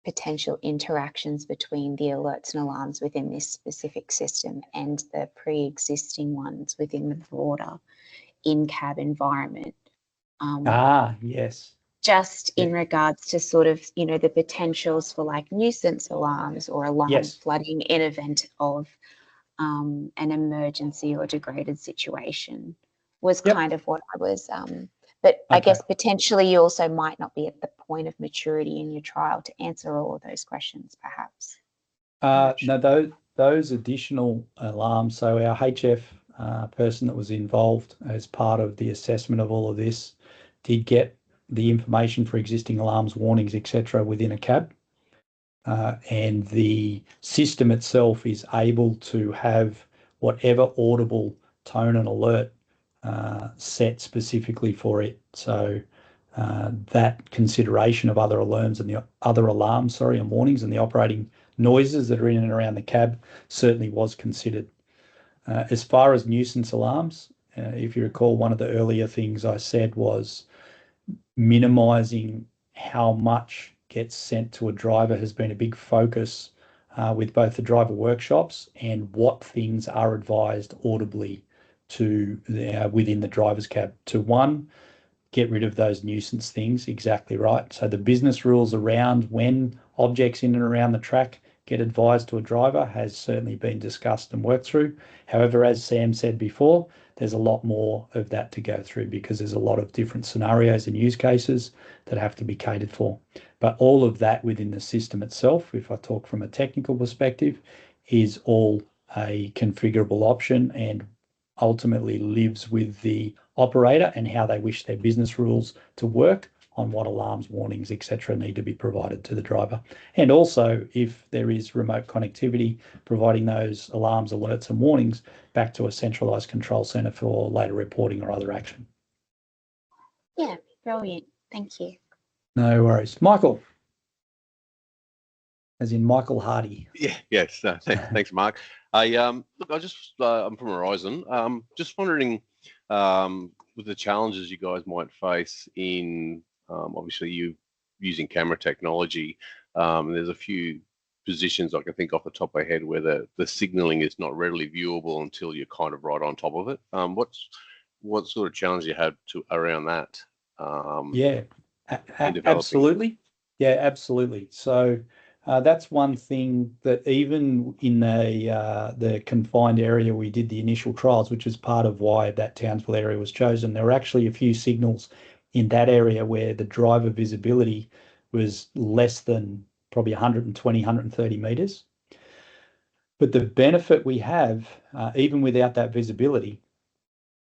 potential interactions between the alerts and alarms within this specific system and the pre-existing ones within the broader in-cab environment. Yes. Just in regards to sort of, you know, the potentials for like nuisance alarms or alarm flooding in event of an emergency or degraded situation was kind of what I was, but I guess potentially you also might not be at the point of maturity in your trial to answer all of those questions, perhaps. No, those additional alarms, so our HF person that was involved as part of the assessment of all of this did get the information for existing alarms, warnings, etc. within a cab. And the system itself is able to have whatever audible tone and alert set specifically for it. So that consideration of other alarms and the other alarms, and warnings and the operating noises that are in and around the cab certainly was considered. As far as nuisance alarms, if you recall, one of the earlier things I said was minimizing how much gets sent to a driver has been a big focus with both the driver workshops and what things are advised audibly to within the driver's cab. To one, get rid of those nuisance things, exactly right. So the business rules around when objects in and around the track get advised to a driver has certainly been discussed and worked through. However, as Sam said before, there's a lot more of that to go through because there's a lot of different scenarios and use cases that have to be catered for. But all of that within the system itself, if I talk from a technical perspective, is all a configurable option and ultimately lives with the operator and how they wish their business rules to work on what alarms, warnings, etc. need to be provided to the driver. And also, if there is remote connectivity, providing those alarms, alerts and warnings back to a centralized control center for later reporting or other action. Yeah, brilliant. Thank you. No worries. Michael, as in Michael Hardy. Yeah, yes. Thanks, Mark. Look, I'm from Horizon. Just wondering, with the challenges you guys might face in, obviously you using camera technology, there's a few positions I can think off the top of my head where the signaling is not readily viewable until you're kind of right on top of it. What sort of challenge you had around that? Yeah, developing? absolutely. Yeah, absolutely. So that's one thing that even in the confined area we did the initial trials, which is part of why that Townsville area was chosen. There were actually a few signals in that area where the driver visibility was less than probably 120, 130 meters. But the benefit we have, even without that visibility,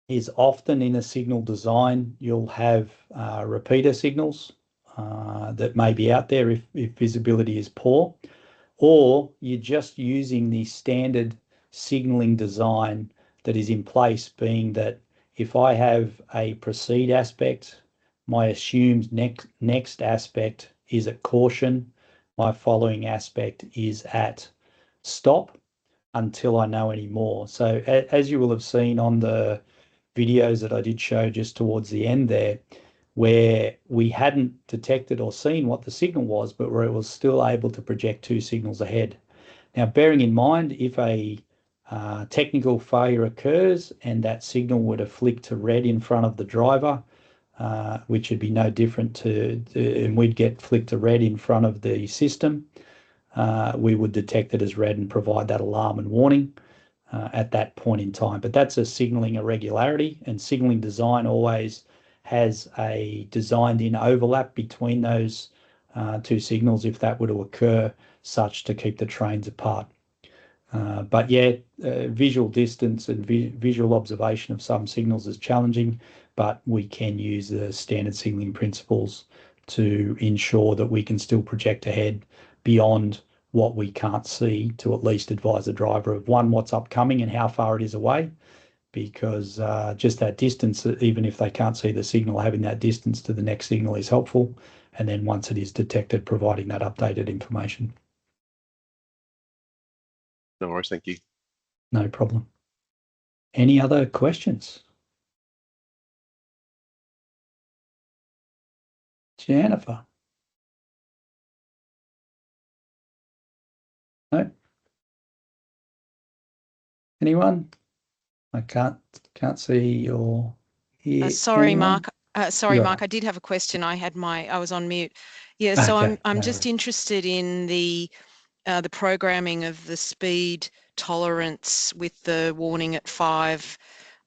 is often in a signal design, you'll have repeater signals that may be out there if visibility is poor, or you're just using the standard signaling design that is in place, being that if I have a proceed aspect, my assumed next aspect is at caution, my following aspect is at stop until I know any more. So as you will have seen on the videos that I did show just towards the end there, where we hadn't detected or seen what the signal was, but where it was still able to project 2 signals ahead. Now, bearing in mind, if a technical failure occurs and that signal were to flick to red in front of the driver, which would be no different and we'd get flicked to red in front of the system, we would detect it as red and provide that alarm and warning at that point in time. But that's a signaling irregularity, and signaling design always has a designed in overlap between those 2 signals if that were to occur, such to keep the trains apart. But yeah, visual distance and visual observation of some signals is challenging, but we can use the standard signaling principles to ensure that we can still project ahead beyond what we can't see, to at least advise the driver of what's upcoming and how far it is away, because just that distance, even if they can't see the signal, having that distance to the next signal is helpful. And then once it is detected, providing that updated information. No worries, thank you. No problem. Any other questions? Jennifer? No? Anyone? I can't see your ear. Sorry, Anyone? Mark. You're Mark. right. I did have a question. I was on mute. Yeah. So Okay, I'm no just worries. interested in the programming of the speed tolerance with the warning at 5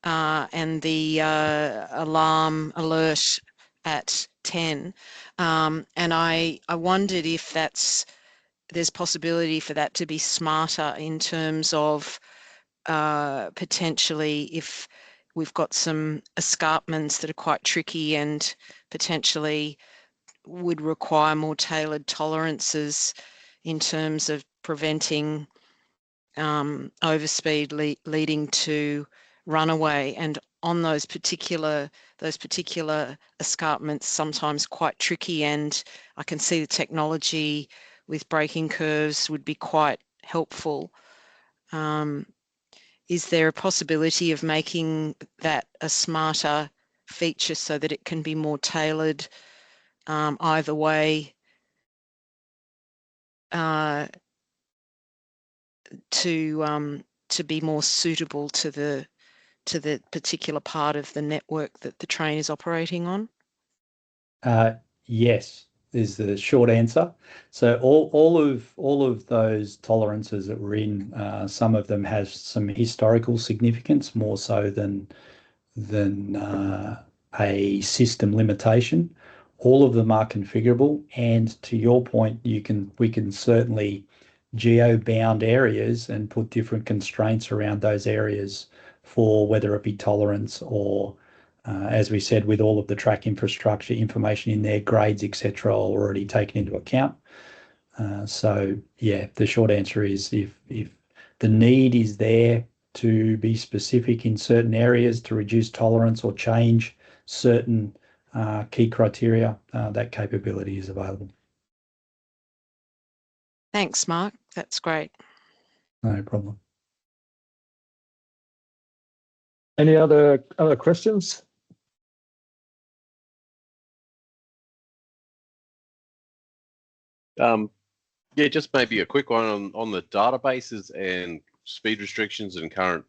and the alarm alert at 10. And I wondered if there's possibility for that to be smarter in terms of potentially if we've got some escarpments that are quite tricky and potentially would require more tailored tolerances in terms of preventing overspeed leading to runaway, and on those particular escarpments sometimes quite tricky, and I can see the technology with braking curves would be quite helpful. Is there a possibility of making that a smarter feature so that it can be more tailored either way to be more suitable to the particular part of the network that the train is operating on? Yes, is the short answer. So all of those tolerances that we're in, some of them have some historical significance, more so than than a system limitation. All of them are configurable, and to your point, we can certainly geo-bound areas and put different constraints around those areas for whether it be tolerance or as we said, with all of the track infrastructure information in there, grades, etc., are already taken into account. So yeah, the short answer is if the need is there to be specific in certain areas to reduce tolerance or change certain key criteria, that capability is available. Thanks, Mark. That's great. No problem. Any other questions? Yeah, just maybe a quick one on the databases and speed restrictions and current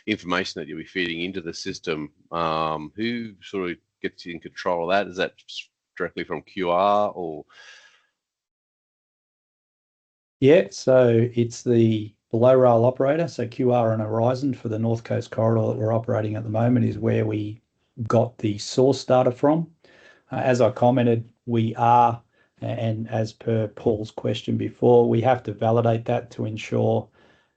information that you'll be feeding into the system. Who sort of gets in control of that? Is that directly from QR or? Yeah, so it's the below rail operator. So QR and Horizon for the North Coast corridor that we're operating at the moment is where we got the source data from. As I commented, we are, and as per Paul's question before, we have to validate that to ensure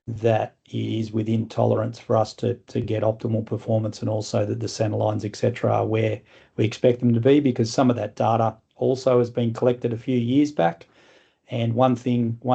that it is within tolerance for us to get optimal performance, and also that the center lines, etc., are where we expect them to be, because some of that data also has been collected a few years back. And one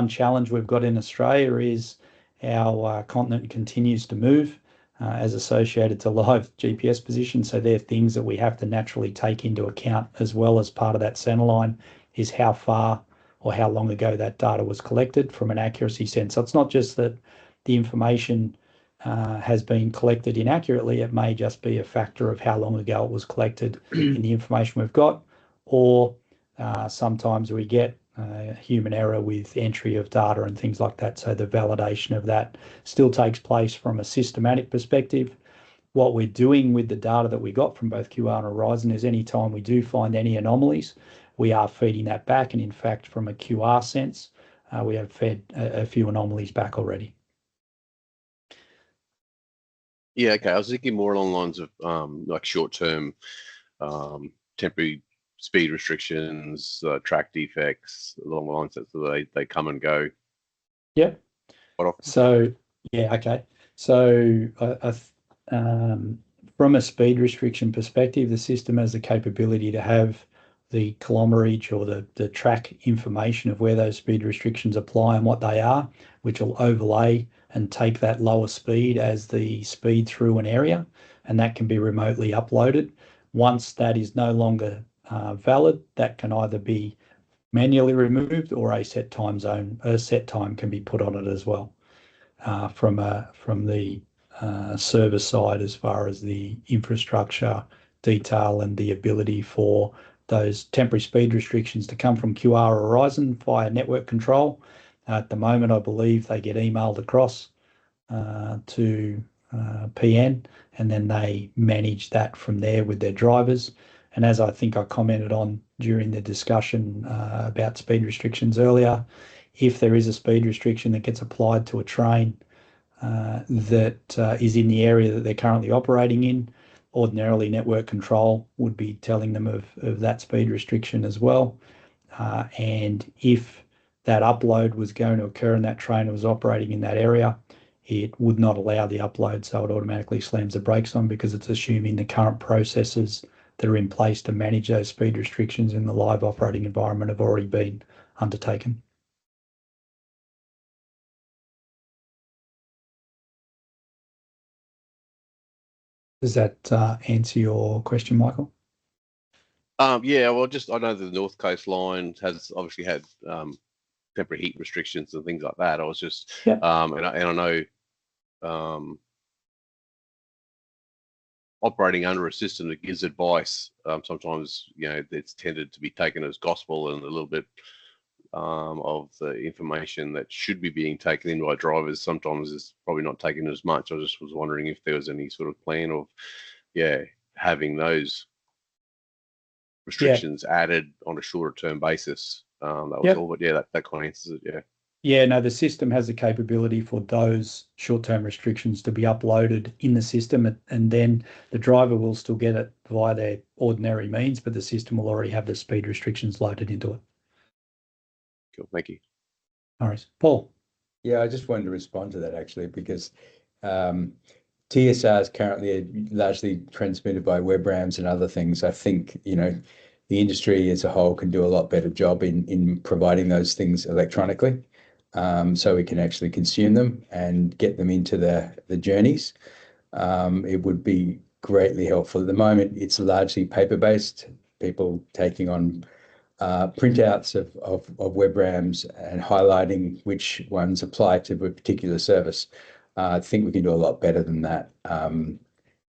challenge we've got in Australia is our continent continues to move as associated to live GPS positions. So they're things that we have to naturally take into account, as well as part of that centerline is how far or how long ago that data was collected from an accuracy sense. So it's not just that the information has been collected inaccurately. It may just be a factor of how long ago it was collected in the information we've got, or sometimes we get human error with entry of data and things like that. So the validation of that still takes place from a systematic perspective. What we're doing with the data that we got from both QR and Horizon is anytime we do find any anomalies, we are feeding that back. And in fact, from a QR sense, we have fed a few anomalies back already. Yeah, okay. I was thinking more along the lines of like short-term temporary speed restrictions, track defects, along the lines that they come and go. Yeah. So yeah, okay. So from a speed restriction perspective, the system has the capability to have the kilometerage or the track information of where those speed restrictions apply and what they are, which will overlay and take that lower speed as the speed through an area, and that can be remotely uploaded. Once that is no longer valid, that can either be manually removed or a set time can be put on it as well. From the server side, as far as the infrastructure detail and the ability for those temporary speed restrictions to come from QR or Horizon via network control. At the moment, I believe they get emailed across to PN, and then they manage that from there with their drivers. And as I think I commented on during the discussion about speed restrictions earlier, if there is a speed restriction that gets applied to a train that is in the area that they're currently operating in, ordinarily network control would be telling them of that speed restriction as well. And if that upload was going to occur and that train was operating in that area, it would not allow the upload, so it automatically slams the brakes on, because it's assuming the current processes that are in place to manage those speed restrictions in the live operating environment have already been undertaken. Does that answer your question, Michael? Yeah, well, I know the North Coast line has obviously had temporary heat restrictions and things like that. I was just, yeah. And I know operating under a system that gives advice, sometimes, it's tended to be taken as gospel, and a little bit of the information that should be being taken in by drivers sometimes is probably not taken as much. I just was wondering if there was any sort of plan of, having those restrictions added on a shorter term basis. That was all, but that kind of answers it. Yeah. Yeah, no, the system has the capability for those short-term restrictions to be uploaded in the system, and then the driver will still get it via their ordinary means, but the system will already have the speed restrictions loaded into it. Cool, thank you. All right, Paul. Yeah, I just wanted to respond to that actually, because TSR is currently largely transmitted by web RAMs and other things. I think, you know, the industry as a whole can do a lot better job in providing those things electronically, so we can actually consume them and get them into the journeys. It would be greatly helpful. At the moment, it's largely paper-based, people taking on printouts of web RAMs and highlighting which ones apply to a particular service. I think we can do a lot better than that.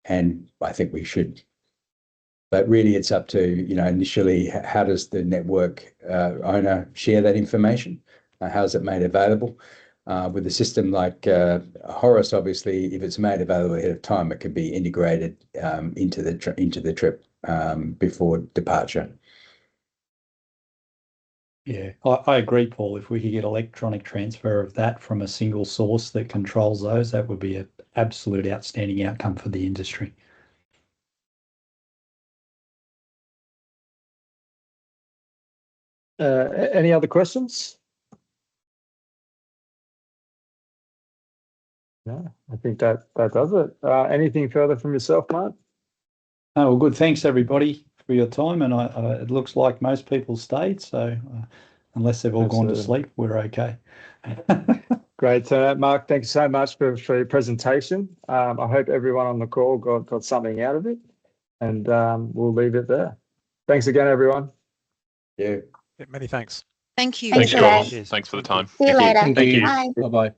And I think we should. But really, it's up to, you know, initially, how does the network owner share that information? How is it made available? With a system like HORUS, obviously, if it's made available ahead of time, it could be integrated into the trip before departure. Yeah, I agree, Paul. If we could get electronic transfer of that from a single source that controls those, that would be an absolute outstanding outcome for the industry. Any other questions? No, I think that does it. Anything further from yourself, Mark? Oh, well, good. Thanks, everybody, for your time. And it looks like most people stayed. So unless they've all gone to sleep, we're okay. Great. Mark, thank you so much for your presentation. I hope everyone on the call got something out of it, and we'll leave it there. Thanks again, everyone. Yeah. Many thanks. Thank you. Thanks, Thanks, guys. guys. Thanks for the time. See you later. Thank you. Bye. Bye-bye.